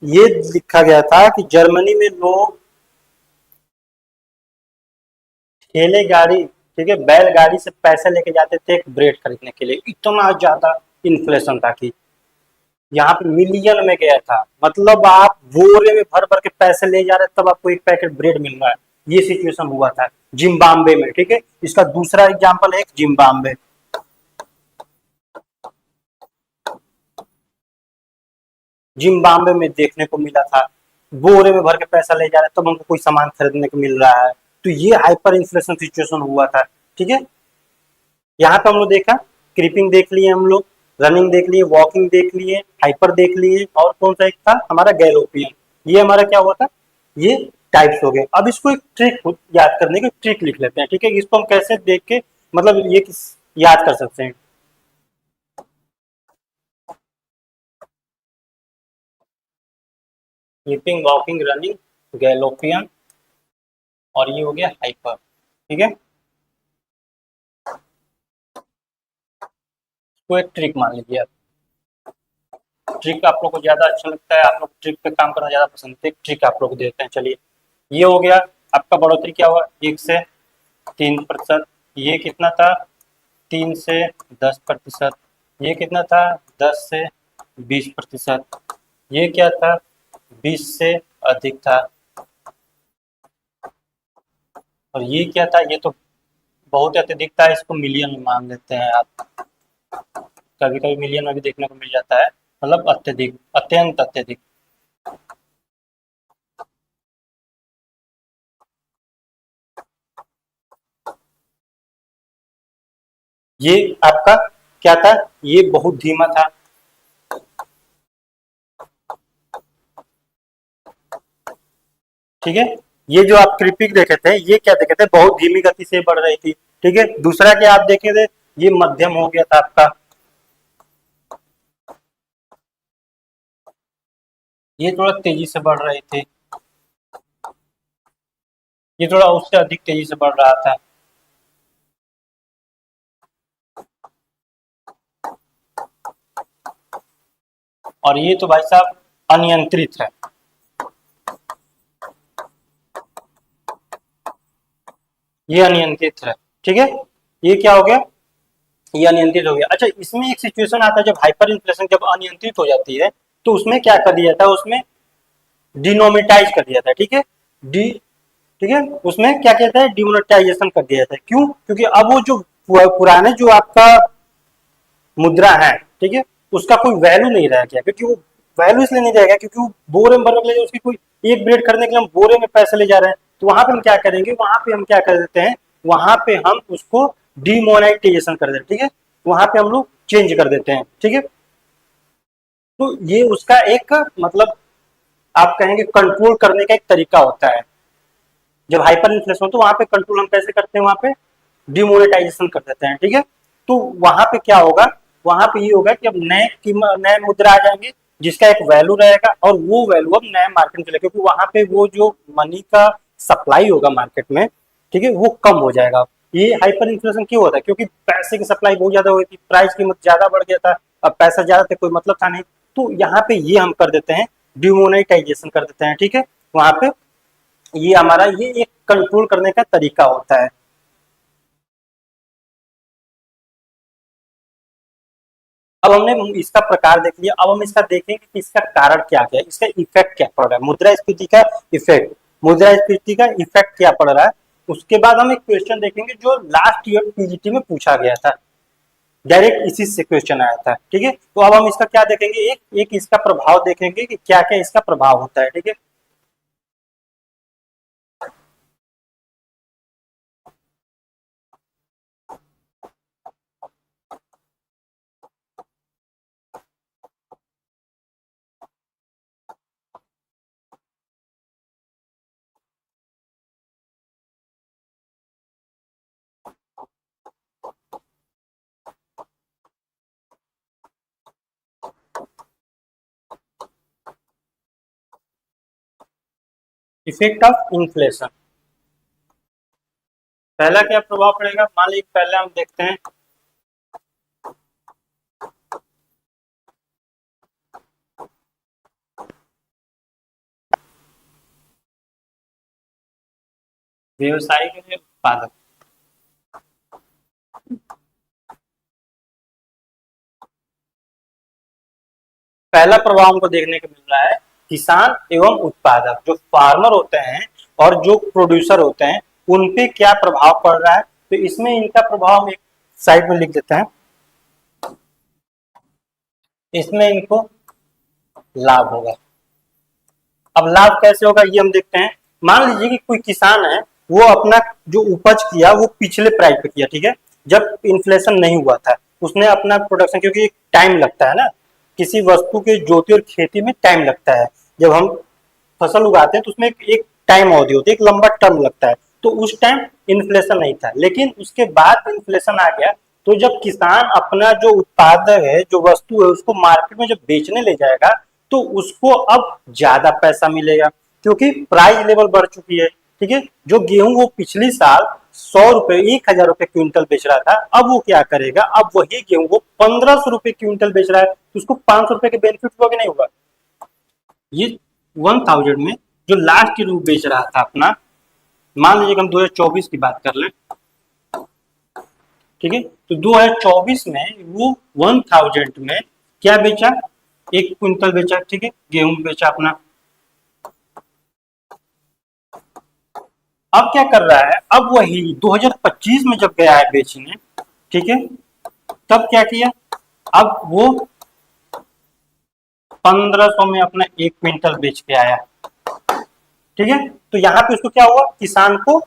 ये लिखा गया था कि जर्मनी में लोग ठेले गाड़ी, ठीक है, बैलगाड़ी से पैसे लेके जाते थे एक ब्रेड खरीदने के लिए, इतना ज्यादा इन्फ्लेशन था कि यहाँ पे मिलियन में गया था। मतलब आप बोरे में भर भर के पैसे ले जा रहे तब आपको एक पैकेट ब्रेड मिल रहा है। ये सिचुएशन हुआ था जिम्बाब्वे में, ठीक है। इसका दूसरा एग्जाम्पल है जिम्बाब्वे। जिम्बाब्वे में देखने को मिला था, बोरे में भर के पैसा ले जा रहे तब हमको कोई सामान खरीदने को मिल रहा है। तो ये हाइपर इन्फ्लेशन सिचुएशन हुआ था, ठीक है। यहाँ पे हम लोग देखा, क्रीपिंग देख लिए हम लोग, रनिंग देख लिए, वॉकिंग देख लिए, हाइपर देख लिए, और कौन सा एक था हमारा, गैलोपियन। ये हमारा क्या हुआ था, ये टाइप्स हो गए। अब इसको एक ट्रिक याद करने की ट्रिक लिख लेते हैं, ठीक है। इसको हम कैसे देख के मतलब ये याद कर सकते हैं। क्रीपिंग, वॉकिंग, रनिंग, गैलोपियन, और ये हो गया हाइपर, ठीक है। तो एक ट्रिक मान लीजिए आप, ट्रिक आप लोग को ज्यादा अच्छा लगता है, आप लोग ट्रिक पे काम करना ज्यादा पसंद है, ट्रिक आप लोग को देते हैं। चलिए, ये हो गया आपका बढ़ोतरी क्या हुआ, 1 से 3%। ये कितना था, 3 से 10%। ये कितना था, 10 से 20%। ये क्या था, 20 से अधिक था। और ये क्या था, ये तो बहुत अत्यधिक था, इसको मिलियन में मान लेते हैं आप। कभी कभी मिलियन में भी देखने को मिल जाता है, मतलब अत्यधिक, अत्यंत अत्यधिक। ये आपका क्या था, ये बहुत धीमा था, ठीक है। ये जो आप क्रिपिक देखे थे, ये क्या देखे थे, बहुत धीमी गति से बढ़ रही थी, ठीक है। दूसरा क्या आप देखे थे, ये मध्यम हो गया था आपका, ये थोड़ा तेजी से बढ़ रही थी, ये थोड़ा उससे अधिक तेजी से बढ़ रहा था। और ये तो भाई साहब अनियंत्रित है, ये अनियंत्रित है, ठीक है। ये क्या हो गया, ये अनियंत्रित हो गया। अच्छा, इसमें एक सिचुएशन आता है जब हाइपर इन्फ्लेशन जब अनियंत्रित हो जाती है, तो उसमें क्या कर दिया जाता है, उसमें डिनोमिटाइज कर दिया जाता है, ठीक है। डी ठीक है, उसमें क्या कहता है, डिमोनेटाइजेशन कर दिया जाता है। क्यों, क्योंकि अब वो जो पुराने जो आपका मुद्रा है, ठीक है, उसका कोई वैल्यू नहीं रह गया। क्योंकि वो वैल्यू इसलिए नहीं रहेगा क्योंकि वो बोरे में भरने के लिए, उसकी कोई एक ब्रेड खरीदने के लिए हम बोरे में पैसे ले जा रहे हैं। तो वहां पे हम क्या करेंगे, वहां पे हम क्या कर देते हैं, वहां पे हम उसको डिमोनेटाइजेशन कर देते हैं, ठीक है। वहां पे हम लोग चेंज कर देते हैं, ठीक है। तो ये उसका एक मतलब आप कहेंगे कंट्रोल करने का एक तरीका होता है। जब हाइपर इन्फ्लेशन हो तो वहां पे कंट्रोल हम कैसे करते हैं, वहां पे डिमोनेटाइजेशन कर देते हैं, ठीक है। तो वहां पे क्या होगा, वहां पे ये होगा कि अब नए मुद्रा आ जाएंगे जिसका एक वैल्यू रहेगा, और वो वैल्यू अब नए मार्केट में चलेगा, क्योंकि वहां पे वो जो मनी का सप्लाई होगा मार्केट में, ठीक है, वो कम हो जाएगा। ये हाइपर इन्फ्लेशन क्यों होता है, क्योंकि पैसे की सप्लाई बहुत ज्यादा हो गई थी, प्राइस कीमत ज्यादा बढ़ गया था, अब पैसा ज्यादा था, कोई मतलब था नहीं। तो यहाँ पे ये हम कर देते हैं, डिमोनेटाइजेशन कर देते हैं, ठीक है। वहां पे ये हमारा ये एक कंट्रोल करने का तरीका होता है। अब हमने इसका प्रकार देख लिया, अब हम इसका देखेंगे कि इसका कारण क्या क्या है, इसका इफेक्ट क्या पड़ रहा है, मुद्रास्फीति का इफेक्ट, मुद्रास्फीति का इफेक्ट क्या पड़ रहा है। उसके बाद हम एक क्वेश्चन देखेंगे जो लास्ट ईयर पीजीटी में पूछा गया था, डायरेक्ट इसी से क्वेश्चन आया था, ठीक है। तो अब हम इसका क्या देखेंगे, एक एक इसका प्रभाव देखेंगे कि क्या क्या इसका प्रभाव होता है, ठीक है। Effect of inflation. पहला क्या प्रभाव पड़ेगा, मान लीजिए पहले हम देखते हैं व्यवसायिक के लिए उत्पादक। पहला प्रभाव हमको देखने को मिल रहा है किसान एवं उत्पादक, जो फार्मर होते हैं और जो प्रोड्यूसर होते हैं उन पे क्या प्रभाव पड़ रहा है। तो इसमें इनका प्रभाव हम एक साइड में लिख देते हैं। इसमें इनको लाभ होगा। अब लाभ कैसे होगा ये हम देखते हैं। मान लीजिए कि कोई किसान है, वो अपना जो उपज किया वो पिछले प्राइस पे किया, ठीक है, जब इन्फ्लेशन नहीं हुआ था, उसने अपना प्रोडक्शन, क्योंकि टाइम लगता है ना, किसी वस्तु के जोती और खेती में टाइम लगता है। जब हम फसल उगाते हैं तो उसमें एक टाइम अवधि होती है, एक लंबा टर्म लगता है। तो उस टाइम इन्फ्लेशन नहीं था, लेकिन उसके बाद इन्फ्लेशन आ गया। तो जब किसान अपना जो उत्पाद है, जो वस्तु है, उसको मार्केट में जब बेचने ले जाएगा तो उसको अब ज्यादा पैसा मिलेगा, क्योंकि प्राइस लेवल बढ़ चुकी है। ठीक है, जो गेहूं वो पिछली साल 100 रुपए 1000 रुपए क्विंटल बेच रहा था, अब वो क्या करेगा, अब वही गेहूं वो 1500 रुपए क्विंटल बेच रहा है, तो उसको 500 रुपए के बेनिफिट हुआ कि नहीं होगा। ये 1000 में जो लास्ट ईयर वो बेच रहा था अपना, मान लीजिए हम 2024 की बात कर लें, ठीक है, तो 2024 में वो 1000 में क्या बेचा, एक क्विंटल बेचा, ठीक है, गेहूं बेचा अपना। अब क्या कर रहा है, अब वही 2025 में जब गया है बेचने, ठीक है, तब क्या किया, अब वो 1500 में अपना एक क्विंटल बेच के आया। ठीक है, तो यहाँ पे उसको क्या हुआ, किसान को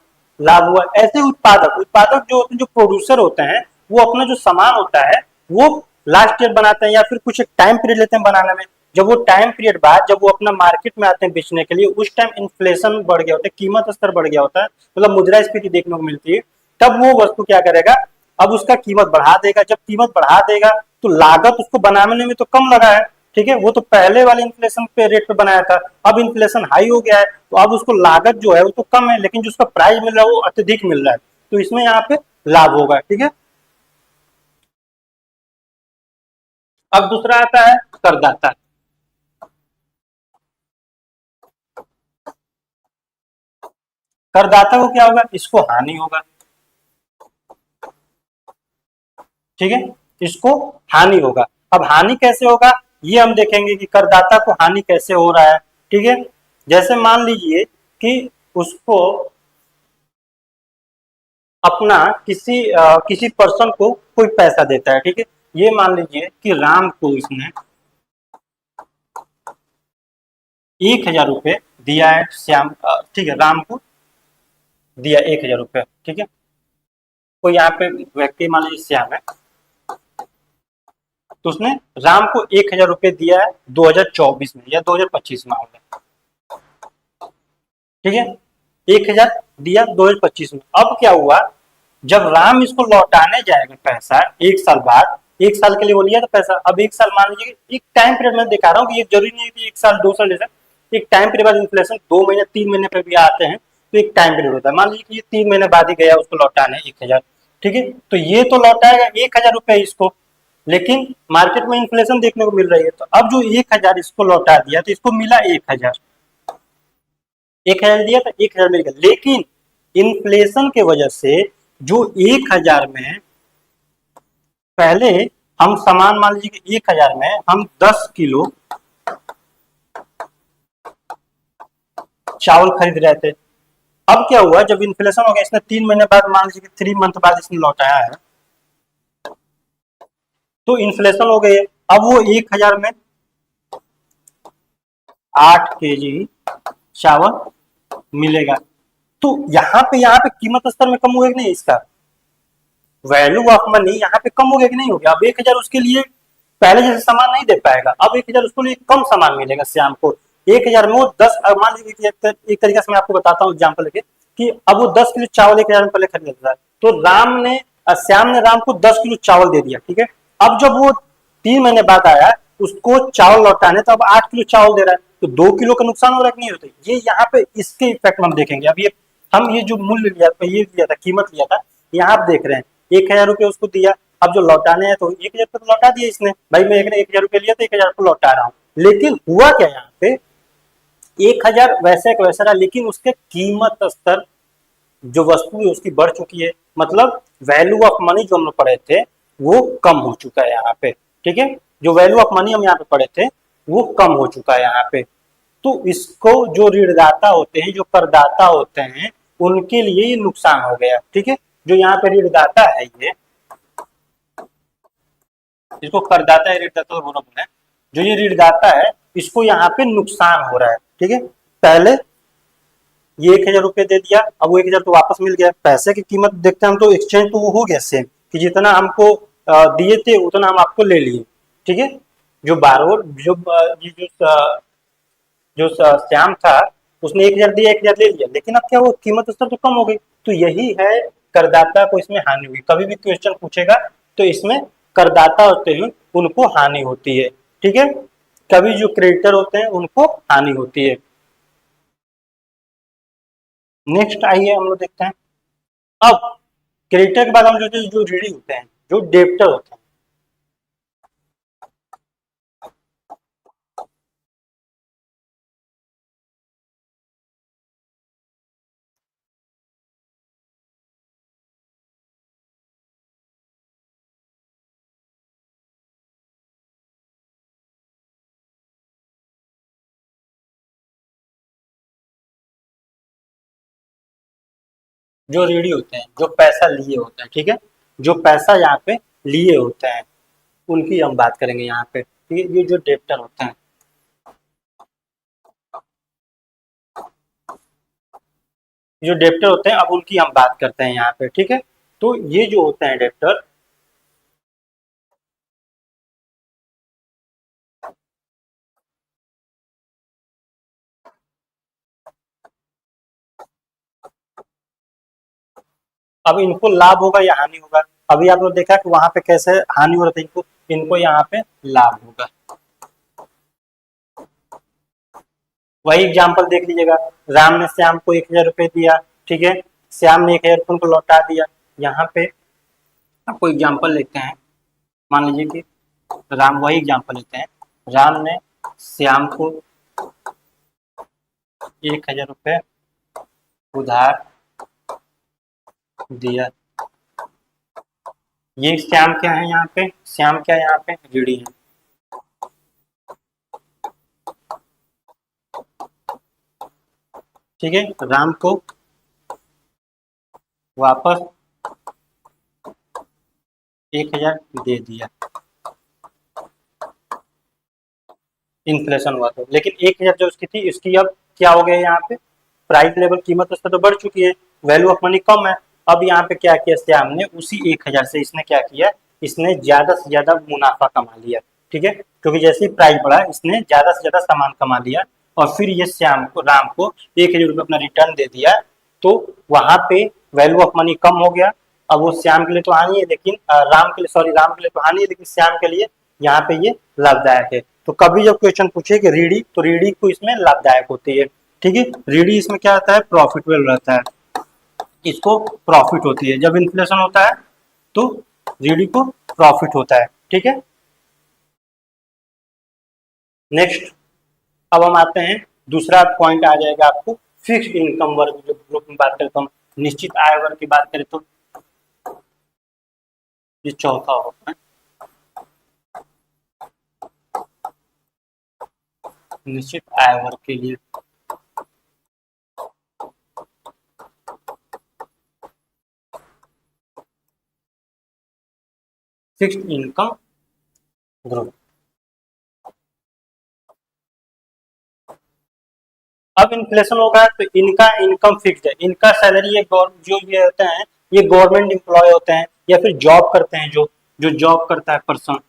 लाभ हुआ। ऐसे उत्पादक उत्पादक जो होते हैं, जो प्रोड्यूसर होते हैं, वो अपना जो सामान होता है वो लास्ट ईयर बनाते हैं या फिर कुछ टाइम पीरियड लेते हैं बनाने में। जब वो टाइम पीरियड बाद जब वो अपना मार्केट में आते हैं बेचने के लिए, उस टाइम इन्फ्लेशन बढ़ गया होता है, कीमत स्तर बढ़ गया होता है, मतलब मुद्रास्फीति देखने को मिलती है। तब वो वस्तु क्या करेगा, अब उसका कीमत बढ़ा देगा। जब कीमत बढ़ा देगा तो लागत उसको बनाने में तो कम लगा है, ठीक है, वो तो पहले वाले इन्फ्लेशन पे रेट पे बनाया था, अब इन्फ्लेशन हाई हो गया है, तो अब उसको लागत जो है वो तो कम है, लेकिन जो उसका प्राइस मिल रहा है वो अत्यधिक मिल रहा है, तो इसमें यहाँ पे लाभ होगा। ठीक है, अब दूसरा आता है करदाता। करदाता को क्या होगा, इसको हानि होगा। ठीक है, इसको हानि होगा। अब हानि कैसे होगा ये हम देखेंगे कि करदाता को हानि कैसे हो रहा है। ठीक है, जैसे मान लीजिए कि उसको अपना किसी पर्सन को कोई पैसा देता है, ठीक है, ये मान लीजिए कि राम को इसने 1000 रुपए दिया है, श्याम, ठीक है, राम को दिया 1000 रुपए, ठीक है, कोई यहाँ पे व्यक्ति मान लीजिए श्याम है, तो उसने राम को 1000 रुपए दिया है 2024 में या 2025 में होगा, ठीक है, 1000 दिया 2025 में। अब क्या हुआ, जब राम इसको लौटाने जाएगा पैसा एक साल बाद, एक साल के लिए वो लिया था पैसा, अब एक साल मान लीजिए एक टाइम पीरियड में दिखा रहा हूँ कि ये जरूरी नहीं है कि एक साल 2 साल ले सकते, एक टाइम पीरियड बाद इन्फ्लेशन 2 महीने 3 महीने पे भी आते हैं, तो एक टाइम पीरियड होता है। मान लीजिए कि ये 3 महीने बाद ही गया उसको लौटाने 1000, ठीक है, तो ये तो लौटाएगा 1000 रुपए इसको, लेकिन मार्केट में इन्फ्लेशन देखने को मिल रही है, तो अब जो 1000 इसको लौटा दिया तो इसको मिला 1000, 1000 दिया तो 1000 मिल गया, लेकिन इन्फ्लेशन के वजह से जो 1000 में पहले हम सामान, मान लीजिए कि 1000 में हम 10 किलो चावल खरीद रहे थे। अब क्या हुआ, जब इन्फ्लेशन हो गया, इसने 3 महीने बाद, मान लीजिए कि 3 मंथ बाद इसने लौटाया है, तो इन्फ्लेशन हो गई है। अब वो 1000 में 8 केजी चावल मिलेगा, तो यहाँ पे कीमत स्तर में कम हुआ कि नहीं, इसका वैल्यू ऑफ मनी यहाँ पे कम हो गया कि नहीं हो गया। अब 1000 उसके लिए पहले जैसे सामान नहीं दे पाएगा, अब 1000 उसको लिए कम सामान मिलेगा श्याम को। 1000 में वो 10, मान लीजिए कि एक तरीका से मैं आपको बताता हूँ एग्जाम्पल लेके, कि अब वो 10 किलो चावल 1000 में पहले खरीद लेता है, तो श्याम ने राम को 10 किलो चावल दे दिया, ठीक है, अब जब वो 3 महीने बाद आया उसको चावल लौटाने, तो अब 8 किलो चावल दे रहा है, तो 2 किलो का नुकसान हो रहा है कि नहीं होता? ये यहाँ पे इसके इफेक्ट में हम देखेंगे। अब ये हम ये जो मूल्य लिया था, ये लिया था, कीमत लिया था, यहाँ आप देख रहे हैं 1,000 रुपये उसको दिया। अब जो लौटाने हैं तो 1,000 रुपये तो लौटा दिया इसने, भाई मैं 1,000 रुपये लिया तो 1,000 रुपये लौटा रहा हूँ। लेकिन हुआ क्या यहाँ पे, 1,000 वैसे का वैसा रहा, लेकिन उसके कीमत स्तर जो वस्तु है उसकी बढ़ चुकी है। मतलब वैल्यू ऑफ मनी जो हम लोग पढ़े थे वो कम हो चुका है यहाँ पे। ठीक है, जो वैल्यू ऑफ मनी हम यहाँ पे पढ़े थे वो कम हो चुका है यहाँ पे। तो इसको जो ऋणदाता होते हैं, जो करदाता होते हैं, उनके लिए ये नुकसान हो गया। ठीक है, जो यहाँ पे ऋणदाता है, ये इसको करदाता है, ऋणदाता तो दोनों बोले, जो ये ऋणदाता है इसको यहाँ पे नुकसान हो रहा है। ठीक है, पहले ये 1,000 रुपये दे दिया, अब वो 1,000 तो वापस मिल गया। पैसे की कीमत देखते हैं हम तो एक्सचेंज तो वो हो गया सेम, कि जितना हमको दिए थे उतना हम आपको ले लिए। ठीक है, जो बारोर जो ये जो श्याम था उसने 1,000 दिया, 1,000 ले लिया, लेकिन अब क्या वो कीमत स्तर तो कम हो गई। तो यही है, करदाता को इसमें हानि हुई। कभी भी क्वेश्चन पूछेगा तो इसमें करदाता होते हैं उनको हानि होती है। ठीक है, कभी जो क्रेडिटर होते हैं उनको हानि होती है। नेक्स्ट आइए हम लोग देखते हैं। अब क्रेडिटर के बाद हम जो जो ऋणी होते हैं, जो डेब्टर होते हैं, जो ऋणी होते हैं, जो पैसा लिए होते हैं, ठीक है, जो पैसा यहाँ पे लिए होते हैं उनकी हम बात करेंगे यहाँ पे। ये जो डेब्टर होते हैं, जो डेब्टर होते हैं, अब उनकी हम बात करते हैं यहाँ पे। ठीक है, तो ये जो होते हैं डेब्टर, अब इनको लाभ होगा या हानि होगा? अभी आप लोग देखा कि वहां पे कैसे हानि हो रहा था, इनको इनको यहाँ पे लाभ होगा। वही एग्जाम्पल देख लीजिएगा, राम ने श्याम को 1,000 रुपये दिया। ठीक है, श्याम ने 1,000 रुपये उनको लौटा दिया। यहाँ पे आपको एग्जाम्पल लेते हैं, मान लीजिए कि राम, वही एग्जाम्पल लेते हैं, राम ने श्याम को 1,000 रुपये उधार दिया। ये श्याम क्या है यहाँ पे, श्याम क्या है यहाँ पे, ऋणी है। ठीक है, राम को वापस 1,000 दे दिया, इन्फ्लेशन हुआ तो। लेकिन 1,000 जो उसकी थी, इसकी अब क्या हो गया यहाँ पे, प्राइस लेवल, कीमत स्तर तो बढ़ चुकी है, वैल्यू ऑफ मनी कम है। अब यहाँ पे क्या किया श्याम ने, उसी 1,000 से इसने क्या किया, इसने ज्यादा से ज्यादा मुनाफा कमा लिया। ठीक है, क्योंकि जैसे ही प्राइस बढ़ा इसने ज्यादा से ज्यादा सामान कमा लिया, और फिर ये श्याम को, राम को 1,000 रुपये अपना रिटर्न दे दिया। तो वहां पे वैल्यू ऑफ मनी कम हो गया। अब वो श्याम के लिए तो हानि है, लेकिन राम के लिए, सॉरी, राम के लिए तो हानि है, लेकिन श्याम के लिए यहाँ पे ये लाभदायक है। तो कभी जब क्वेश्चन पूछे कि रीडी, तो रीडी को इसमें लाभदायक होती है। ठीक है, रीडी इसमें क्या आता है, प्रॉफिटेबल रहता है, इसको प्रॉफिट होती है। जब इन्फ्लेशन होता है तो रीडी को प्रॉफिट होता है। ठीक है, नेक्स्ट अब हम आते हैं, दूसरा पॉइंट आ जाएगा आपको, फिक्स्ड इनकम वर्ग, जो ग्रुप में बात करता हूँ, निश्चित आय वर्ग की बात करें तो ये चौथा होता है, निश्चित आय वर्ग के लिए। फिक्स्ड इनकम ग्रुप, अब इन्फ्लेशन होगा तो इनका इनकम फिक्स्ड है, इनका सैलरी, ये जो ये होते हैं ये गवर्नमेंट एम्प्लॉय होते हैं, या फिर जॉब करते हैं, जो जो जॉब करता है पर्सन,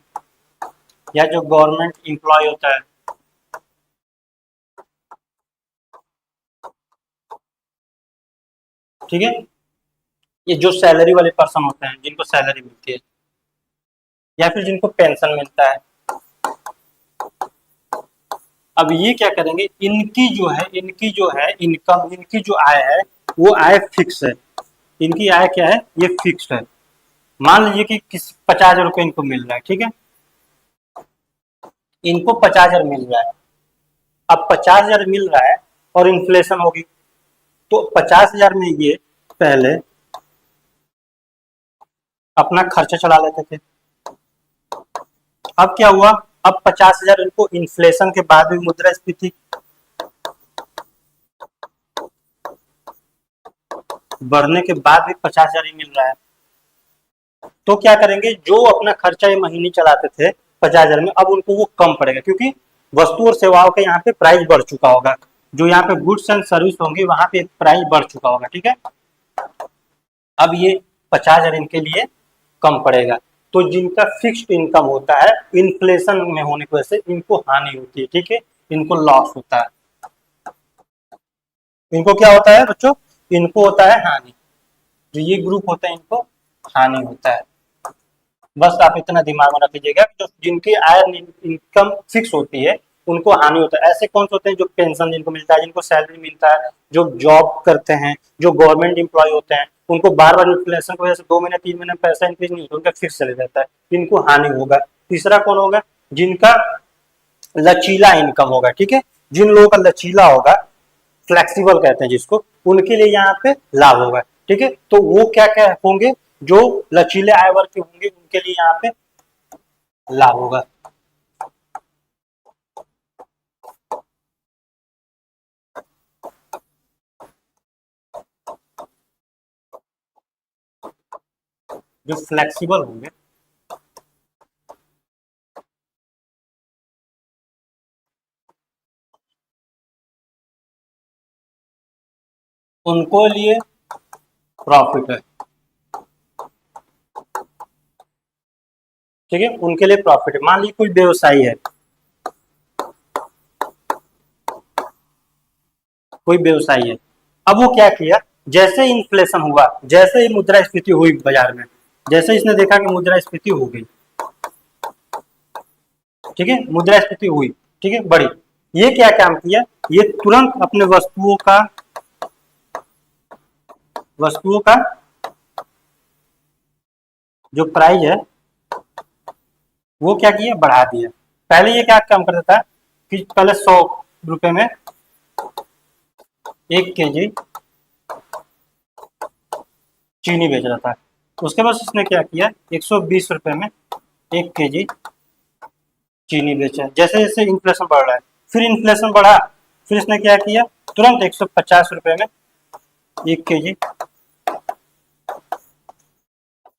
या जो गवर्नमेंट एम्प्लॉय होता है। ठीक है, ये जो सैलरी वाले पर्सन होते हैं, जिनको सैलरी मिलती है, या फिर जिनको पेंशन मिलता है। अब ये क्या करेंगे, इनकी जो है इनकम, इनकी जो आय है वो आय फिक्स है। इनकी आय क्या है, ये फिक्स है। मान लीजिए कि किस 50,000 रुपये इनको मिल रहा है, ठीक है, इनको 50,000 मिल रहा है। अब 50,000 मिल रहा है और इन्फ्लेशन होगी, तो 50,000 में ये पहले अपना खर्चा चला लेते थे। अब क्या हुआ, अब 50,000 इनको इन्फ्लेशन के बाद भी मुद्रास्फीति बढ़ने के बाद भी 50,000 ही मिल रहा है। तो क्या करेंगे, जो अपना खर्चा ये महीने चलाते थे 50,000 में, अब उनको वो कम पड़ेगा, क्योंकि वस्तु और सेवाओं के यहाँ पे प्राइस बढ़ चुका होगा। जो यहाँ पे गुड्स एंड सर्विस होंगे वहां पे प्राइस बढ़ चुका होगा, ठीक है। अब ये 50,000 इनके लिए कम पड़ेगा। तो जिनका फिक्स्ड इनकम होता है, इन्फ्लेशन में होने की वजह से इनको हानि होती है, ठीक है, इनको लॉस होता है। इनको क्या होता है बच्चों, इनको होता है हानि। जो ये ग्रुप होता है इनको हानि होता है। बस आप इतना दिमाग में रख लीजिएगा, जो जिनकी आय इनकम फिक्स होती है उनको हानि होता है। ऐसे कौन से होते हैं, जो पेंशन जिनको मिलता है, जिनको सैलरी मिलता है, जो जॉब करते हैं, जो गवर्नमेंट एम्प्लॉय होते हैं, उनको बार बार इन्फ्लेशन की वजह से 2 महीने 3 महीने पैसा इंक्रीज नहीं होता, उनका फिक्स चले जाता है, इनको हानि होगा। तीसरा कौन होगा, जिनका लचीला इनकम होगा, ठीक है, जिन लोगों का लचीला होगा, फ्लेक्सिबल कहते हैं जिसको, उनके लिए यहाँ पे लाभ होगा, ठीक है। तो वो क्या क्या होंगे, जो लचीले आय वर्ग के होंगे उनके लिए यहाँ पे लाभ होगा। जो फ्लेक्सिबल होंगे उनको लिए प्रॉफिट है, ठीक है, उनके लिए प्रॉफिट है। मान लीजिए कोई व्यवसायी है, कोई व्यवसायी है, अब वो क्या किया, जैसे इन्फ्लेशन हुआ, जैसे ही मुद्रास्फीति हुई बाजार में, जैसे इसने देखा कि मुद्रास्फीति हो गई, ठीक है, मुद्रास्फीति हुई, ठीक है, बढ़ी, ये क्या काम किया, ये तुरंत अपने वस्तुओं का जो प्राइस है वो क्या किया, बढ़ा दिया। पहले ये क्या काम करता था कि पहले 100 रुपए में 1 केजी चीनी बेच रहा था, उसके बाद इसने क्या किया, 120 रुपए में 1 केजी चीनी बेचा। जैसे जैसे इन्फ्लेशन बढ़ रहा है, फिर इन्फ्लेशन बढ़ा, फिर इसने क्या किया, तुरंत 150 रुपए में 1 केजी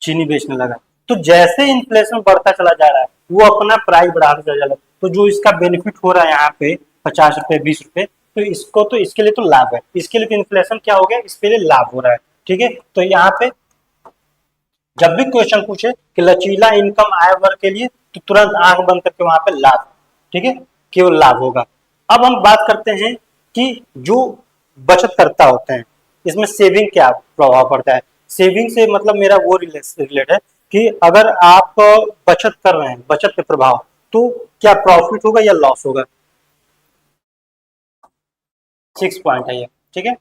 चीनी बेचने लगा। तो जैसे इन्फ्लेशन बढ़ता चला जा रहा है, वो अपना प्राइस बढ़ाता चला जा रहा है। तो जो इसका बेनिफिट हो रहा है यहाँ पे 50 रुपए 20 रुपए, तो इसको तो इसके लिए तो लाभ है, इसके लिए तो इन्फ्लेशन क्या हो गया, इसके लिए लाभ हो रहा है, ठीक है। तो यहाँ पे जब भी क्वेश्चन पूछे कि लचीला इनकम आय वर्ग के लिए, तो तुरंत आंख बंद करके वहां पे लाभ, ठीक है, केवल लाभ होगा। अब हम बात करते हैं कि जो बचत करता होते हैं, इसमें सेविंग क्या प्रभाव पड़ता है। सेविंग से मतलब मेरा वो रिलेट है कि अगर आप बचत कर रहे हैं, बचत के प्रभाव, तो क्या प्रॉफिट होगा या लॉस होगा। 6 पॉइंट है ये, ठीक है।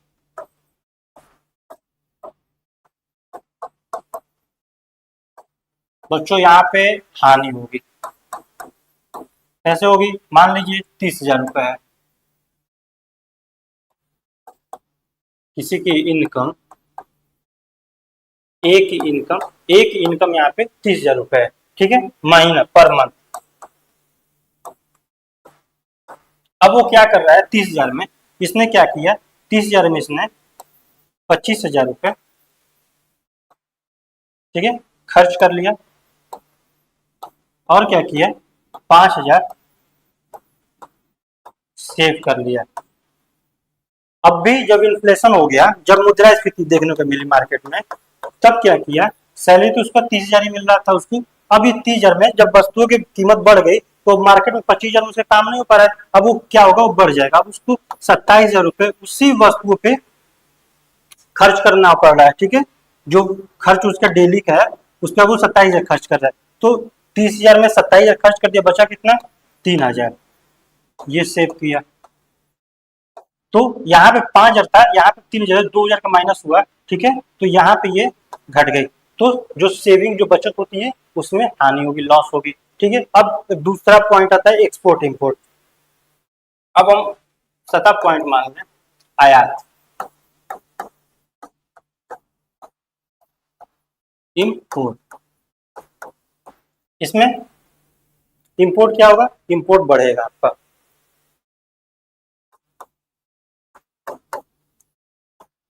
बच्चों यहाँ पे हानि होगी, कैसे होगी, मान लीजिए 30,000 रुपए है, किसी की इनकम, एक इनकम यहाँ पे 30,000 रुपए है, ठीक है, महीना पर मंथ। अब वो क्या कर रहा है, 30,000 में इसने क्या किया, 30,000 में इसने 25,000 रुपए, ठीक है, खर्च कर लिया, और क्या किया, 5,000 सेव कर लिया। अब भी जब इन्फ्लेशन हो गया, जब मुद्रास्फीति देखने को मिली मार्केट में, तब क्या किया, सैलरी तो उसका 30,000 ही मिल रहा था उसको, अब ये 30,000 में जब वस्तुओं की कीमत बढ़ गई, तो मार्केट में 25,000 उसे काम नहीं हो पा रहा है, अब वो क्या होगा, वो बढ़ जाएगा, अब उसको 27,000 रुपए उसी वस्तुओं पे खर्च करना पड़ रहा है, ठीक है, जो खर्च उसका डेली का है उस पर वो 27,000 खर्च कर रहा है। तो 30,000 में 27,000 खर्च कर दिया, बचा कितना, 3,000, ये सेव किया, तो यहाँ पे 5,000 था, यहाँ पे 3,000, 2,000 का माइनस हुआ, ठीक है, तो यहाँ पे ये घट गई, तो जो सेविंग जो बचत होती है उसमें हानि होगी, लॉस होगी, ठीक है। अब दूसरा पॉइंट आता है एक्सपोर्ट इंपोर्ट। अब हम सतह पॉइंट मान लें आयात इंपोर्ट, इसमें इंपोर्ट क्या होगा, इंपोर्ट बढ़ेगा आपका,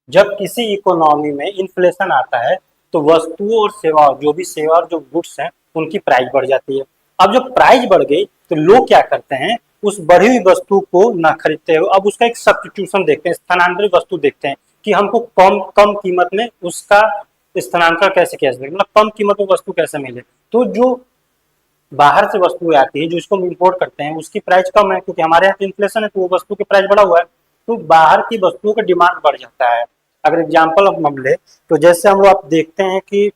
जब किसी इकोनॉमी में इन्फ्लेशन आता है तो वस्तुओं और सेवाओं, जो भी सेवा और जो गुड्स हैं उनकी प्राइस बढ़ जाती है। अब जब प्राइस बढ़ गई तो लोग क्या करते हैं, उस बढ़ी हुई वस्तु को ना खरीदते हो, अब उसका एक सब्स्टिट्यूशन देखते हैं, स्थानांतरित वस्तु देखते हैं कि हमको कम कम कीमत में उसका स्थानांतरण कैसे किया जाए, मतलब कम कीमत में वस्तु कैसे मिले। तो जो बाहर से वस्तुएं आती है जो इसको हम इम्पोर्ट करते हैं उसकी प्राइस कम है, क्योंकि हमारे यहाँ इन्फ्लेशन है तो वो वस्तु की प्राइस बढ़ा हुआ है, तो बाहर की वस्तुओं का डिमांड बढ़ जाता है। अगर एग्जाम्पल हम ले तो जैसे हम लोग आप देखते हैं कि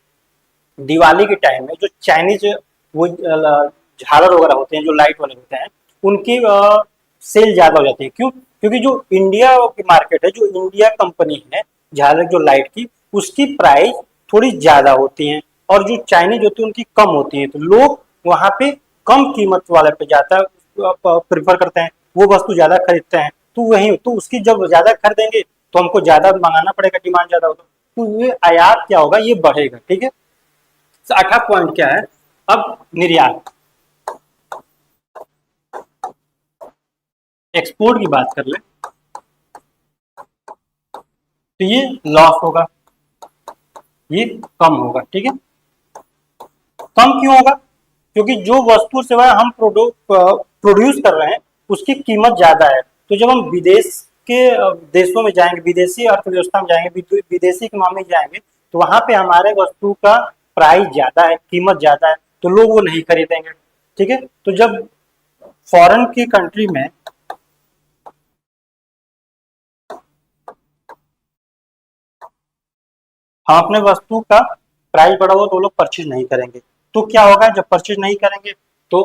दिवाली के टाइम में जो चाइनीज वो झालर वगैरह होते हैं, जो लाइट वाले होते हैं, उनकी सेल ज्यादा हो जाती है। क्यों? क्योंकि जो इंडिया की मार्केट है, जो इंडिया कंपनी है झालर जो लाइट की, उसकी प्राइस थोड़ी ज्यादा होती है और जो चाइनीज होती है उनकी कम होती है, तो लोग वहां पे कम कीमत वाले पे ज्यादा प्रिफर करते हैं, वो वस्तु ज्यादा खरीदते हैं, तो वही तो उसकी जब ज्यादा खरीदेंगे तो हमको ज्यादा मंगाना पड़ेगा, डिमांड ज्यादा होगा, तो ये आयात क्या होगा, ये बढ़ेगा, ठीक है। तो 8वां पॉइंट क्या है, अब निर्यात, एक्सपोर्ट की बात कर ले तो ये लॉस होगा, ये कम होगा, ठीक है। कम क्यों होगा? क्योंकि जो वस्तु सेवा हम प्रोड्यूस कर रहे हैं उसकी कीमत ज्यादा है, तो जब हम विदेश के देशों में जाएंगे, विदेशी अर्थव्यवस्था में जाएंगे, विदेशी इकोनॉमी में जाएंगे, तो वहां पे हमारे वस्तु का प्राइस ज्यादा है, कीमत ज्यादा है, तो लोग वो नहीं खरीदेंगे, ठीक है। तो जब फॉरेन की कंट्री में हम अपने वस्तु का प्राइस बढ़ा हुआ तो लोग परचेज नहीं करेंगे, तो क्या होगा, जब परचेज नहीं करेंगे तो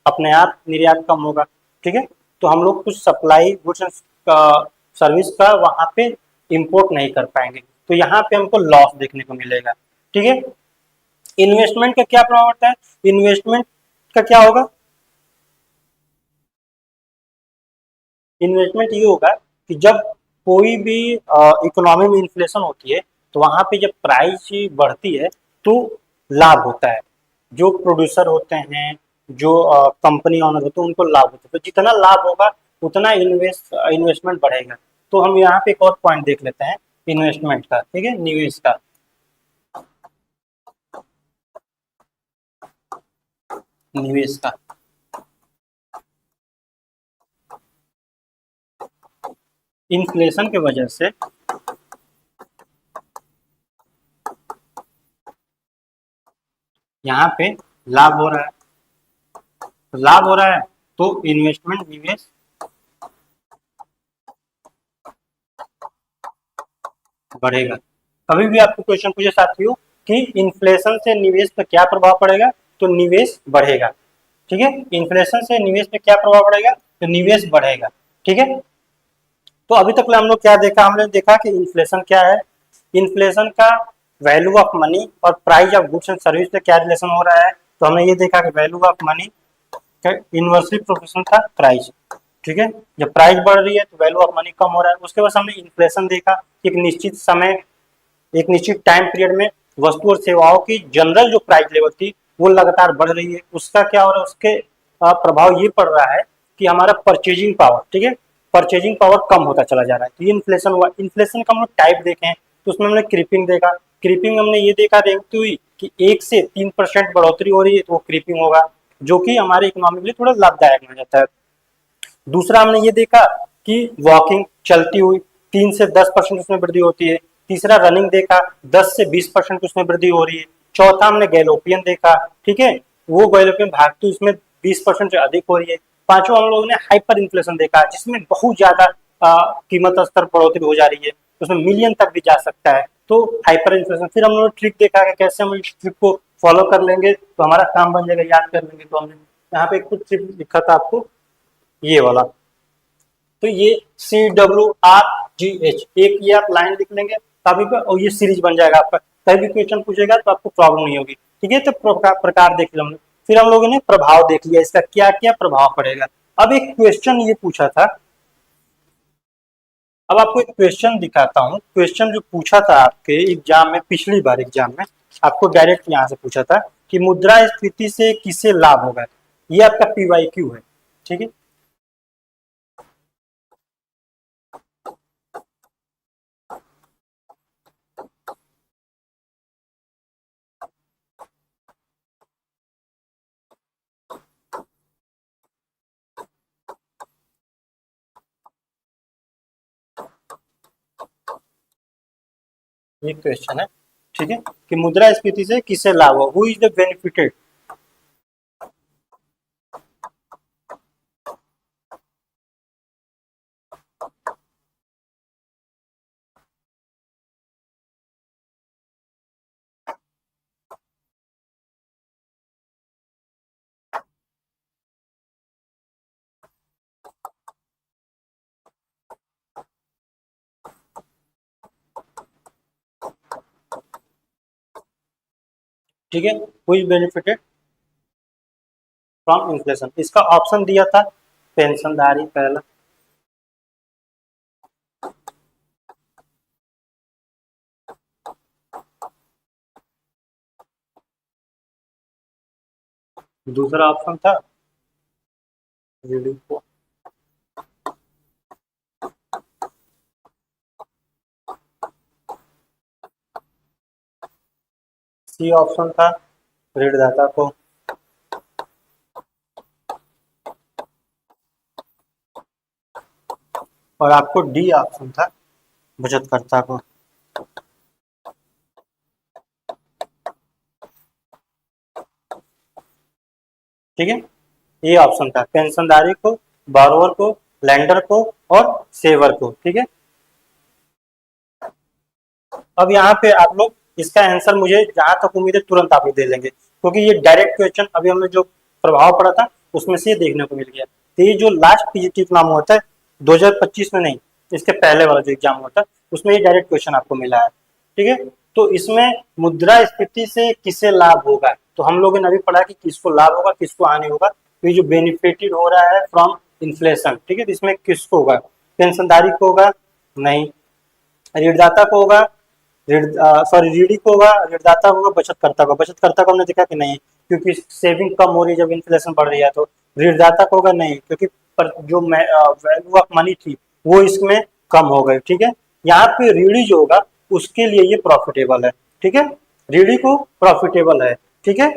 अपने आप निर्यात कम होगा, ठीक है। तो हम लोग कुछ सप्लाई गुड्स एंड सर्विस का वहां पे इंपोर्ट नहीं कर पाएंगे, तो यहाँ पे हमको लॉस देखने को मिलेगा, ठीक है। इन्वेस्टमेंट का क्या प्रभाव पड़ता है, इन्वेस्टमेंट का क्या होगा, इन्वेस्टमेंट ये होगा कि जब कोई भी इकोनॉमी में इन्फ्लेशन होती है तो वहां पे जब प्राइस बढ़ती है तो लाभ होता है, जो प्रोड्यूसर होते हैं, जो कंपनी ऑनर होते हैं, उनको लाभ होता है, तो जितना लाभ होगा उतना इन्वेस्टमेंट बढ़ेगा। तो हम यहाँ पे एक और पॉइंट देख लेते हैं इन्वेस्टमेंट का, ठीक है, निवेश का, निवेश का इन्फ्लेशन की वजह से यहाँ पे लाभ हो रहा है, लाभ हो रहा है तो इन्वेस्टमेंट निवेश बढ़ेगा। कभी भी आपको क्वेश्चन पूछे साथियों कि इन्फ्लेशन से निवेश पर क्या प्रभाव पड़ेगा, तो निवेश बढ़ेगा, ठीक है। इन्फ्लेशन से निवेश पे क्या प्रभाव पड़ेगा, तो निवेश बढ़ेगा, ठीक है। तो अभी तक हम लोग क्या देखा, हमने देखा कि इन्फ्लेशन क्या है, इन्फ्लेशन का वैल्यू ऑफ मनी और price of goods and service पे क्या रिलेशन हो रहा है, तो हमने ये देखा कि वैल्यू ऑफ मनी का इनवर्सली प्रोपोर्शनल था प्राइस, ठीक है। जब प्राइस बढ़ रही है तो वैल्यू ऑफ मनी कम हो रहा है। उसके बाद हमने इन्फ्लेशन देखा, एक निश्चित समय, एक निश्चित टाइम पीरियड में वस्तु और सेवाओं की जनरल जो प्राइस लेवल थी वो लगातार बढ़ रही है, उसका क्या हो रहा है, उसके प्रभाव ये पड़ रहा है कि हमारा परचेजिंग पावर, ठीक है, परचेजिंग पावर कम होता चला जा रहा है, तो ये इन्फ्लेशन हुआ। इन्फ्लेशन का हम लोग टाइप देखें तो उसमें हमने क्रीपिंग देखा, क्रीपिंग हमने ये देखा देखती हुई कि 1 से 3% बढ़ोतरी हो रही है तो वो क्रीपिंग होगा, जो कि हमारे इकोनॉमी के लिए थोड़ा लाभदायक माना जाता है। दूसरा हमने ये देखा कि वॉकिंग, चलती हुई 3 से 10% उसमें वृद्धि होती है। तीसरा रनिंग देखा, 10 से 20% उसमें वृद्धि हो रही है। चौथा हमने गैलोपियन देखा, ठीक है, वो गैलोपियन भागती उसमें 20% से अधिक हो रही है। पांचवा हम लोगों ने हाइपर इन्फ्लेशन देखा, जिसमें बहुत ज्यादा कीमत स्तर बढ़ोतरी हो जा रही है, उसमें मिलियन तक भी जा सकता है, तो हाइपर इन्फ्लेशन। फिर हम लोगों ने ट्रिक देखा कि कैसे हम इस ट्रिक को फॉलो कर लेंगे तो हमारा काम बन जाएगा, याद कर लेंगे, तो हमने यहाँ पे कुछ ट्रिक लिखा था आपको, ये वाला। तो ये CWRGH, एक ये आप लाइन लिख लेंगे कभी पे, और ये सीरीज बन जाएगा आपका। कभी भी क्वेश्चन पूछेगा तो आपको प्रॉब्लम नहीं होगी। ठीक है, तो प्रकार देख लिया हमने। फिर हम लोगों ने प्रभाव देख लिया, इसका क्या क्या प्रभाव पड़ेगा। अब एक क्वेश्चन ये पूछा था, अब आपको एक क्वेश्चन दिखाता हूँ। क्वेश्चन जो पूछा था आपके एग्जाम में, पिछली बार एग्जाम में आपको डायरेक्ट यहाँ से पूछा था कि मुद्रास्फीति से किसे लाभ होगा। ये आपका PYQ है। ठीक है, ये क्वेश्चन है। ठीक है, कि मुद्रास्फीति से किसे लाभ हो, हु इज द बेनिफिटेड। ठीक है, who is benefited from inflation. इसका ऑप्शन दिया था पेंशनधारी पहला, दूसरा ऑप्शन था रीडिंग, सी ऑप्शन था ऋणदाता को, और आपको डी ऑप्शन था बचतकर्ता को। ठीक है, ये ऑप्शन था पेंशनधारी को, बारोवर को, लैंडर को और सेवर को। ठीक है, अब यहाँ पे आप लोग इसका आंसर मुझे जहां तक उम्मीद है तुरंत आप लोग दे लेंगे, क्योंकि ये डायरेक्ट क्वेश्चन अभी हमने जो प्रभाव पड़ा था उसमें से ये देखने को मिल गया। तो ये जो लास्ट पीजीटी एग्जाम होता है 2025 में, नहीं इसके पहले वाला जो एग्जाम होता है उसमें ये डायरेक्ट क्वेश्चन आपको मिला है। ठीक है, तो इसमें मुद्रास्फीति से किसे लाभ होगा, तो हम लोगों ने अभी पढ़ा कि किसको लाभ होगा किसको हानि होगा। तो ये जो बेनिफिटेड हो रहा है फ्रॉम इन्फ्लेशन, ठीक है, तो इसमें किसको होगा, पेंशनधारी को होगा नहीं, ऋणदाता को होगा, सॉरी रीडी को होगा, ऋणदाता को होगा, बचतकर्ता को। बचतकर्ता को हमने देखा कि नहीं, क्योंकि सेविंग कम हो रही है जब इन्फ्लेशन बढ़ रही है। तो ऋणदाता को होगा नहीं, क्योंकि पर जो वैल्यू ऑफ मनी थी वो इसमें कम हो गई। ठीक है, यहाँ पे रीडी जो होगा उसके लिए ये प्रॉफिटेबल है। ठीक है, रीडी को प्रॉफिटेबल है। ठीक है,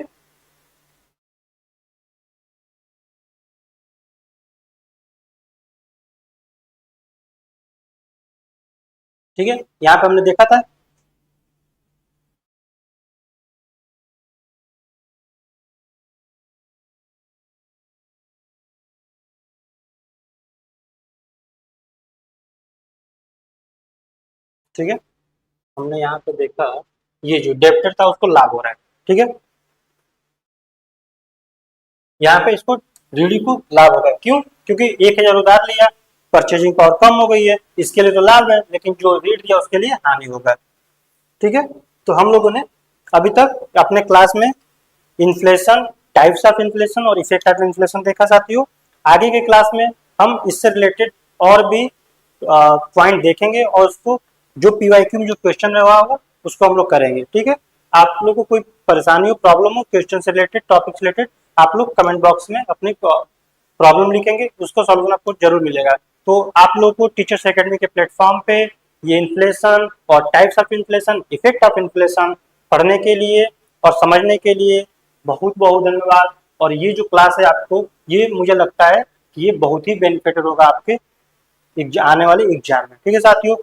ठीक है, यहाँ पे हमने देखा था। ठीक है, हमने यहाँ पे देखा ये जो डेप्टर था उसको लाभ हो रहा है। ठीक है, यहाँ पे इसको रीडी को लाभ होगा, क्यों, क्योंकि 1000 उधार लिया, परचेजिंग पावर कम हो गई है, इसके लिए तो लाभ है, लेकिन जो रीड दिया उसके लिए हानि होगा। ठीक है, तो हम लोगों ने अभी तक अपने क्लास में इन्फ्लेशन, टाइप्स ऑफ इन्फ्लेशन और इफेक्ट ऑफ इन्फ्लेशन देखा साथियों। आगे के क्लास में हम इससे रिलेटेड और भी पॉइंट देखेंगे, और उसको जो पीवाईक्यू में जो क्वेश्चन रहा होगा उसको हम लोग करेंगे। ठीक है, आप लोगों को कोई परेशानी हो, प्रॉब्लम हो क्वेश्चन से रिलेटेड, टॉपिक से रिलेटेड, आप लोग कमेंट बॉक्स में अपनी प्रॉब्लम लिखेंगे, उसको सॉल्यूशन आपको जरूर मिलेगा। तो आप लोगों को टीचर्स एकेडमी के प्लेटफॉर्म पे ये इन्फ्लेशन और types of inflation, effect of inflation पढ़ने के लिए और समझने के लिए बहुत बहुत धन्यवाद। और ये जो क्लास है आपको, ये मुझे लगता है कि ये बहुत ही बेनिफिटेड होगा आपके आने वाले एग्जाम में। ठीक है साथियों,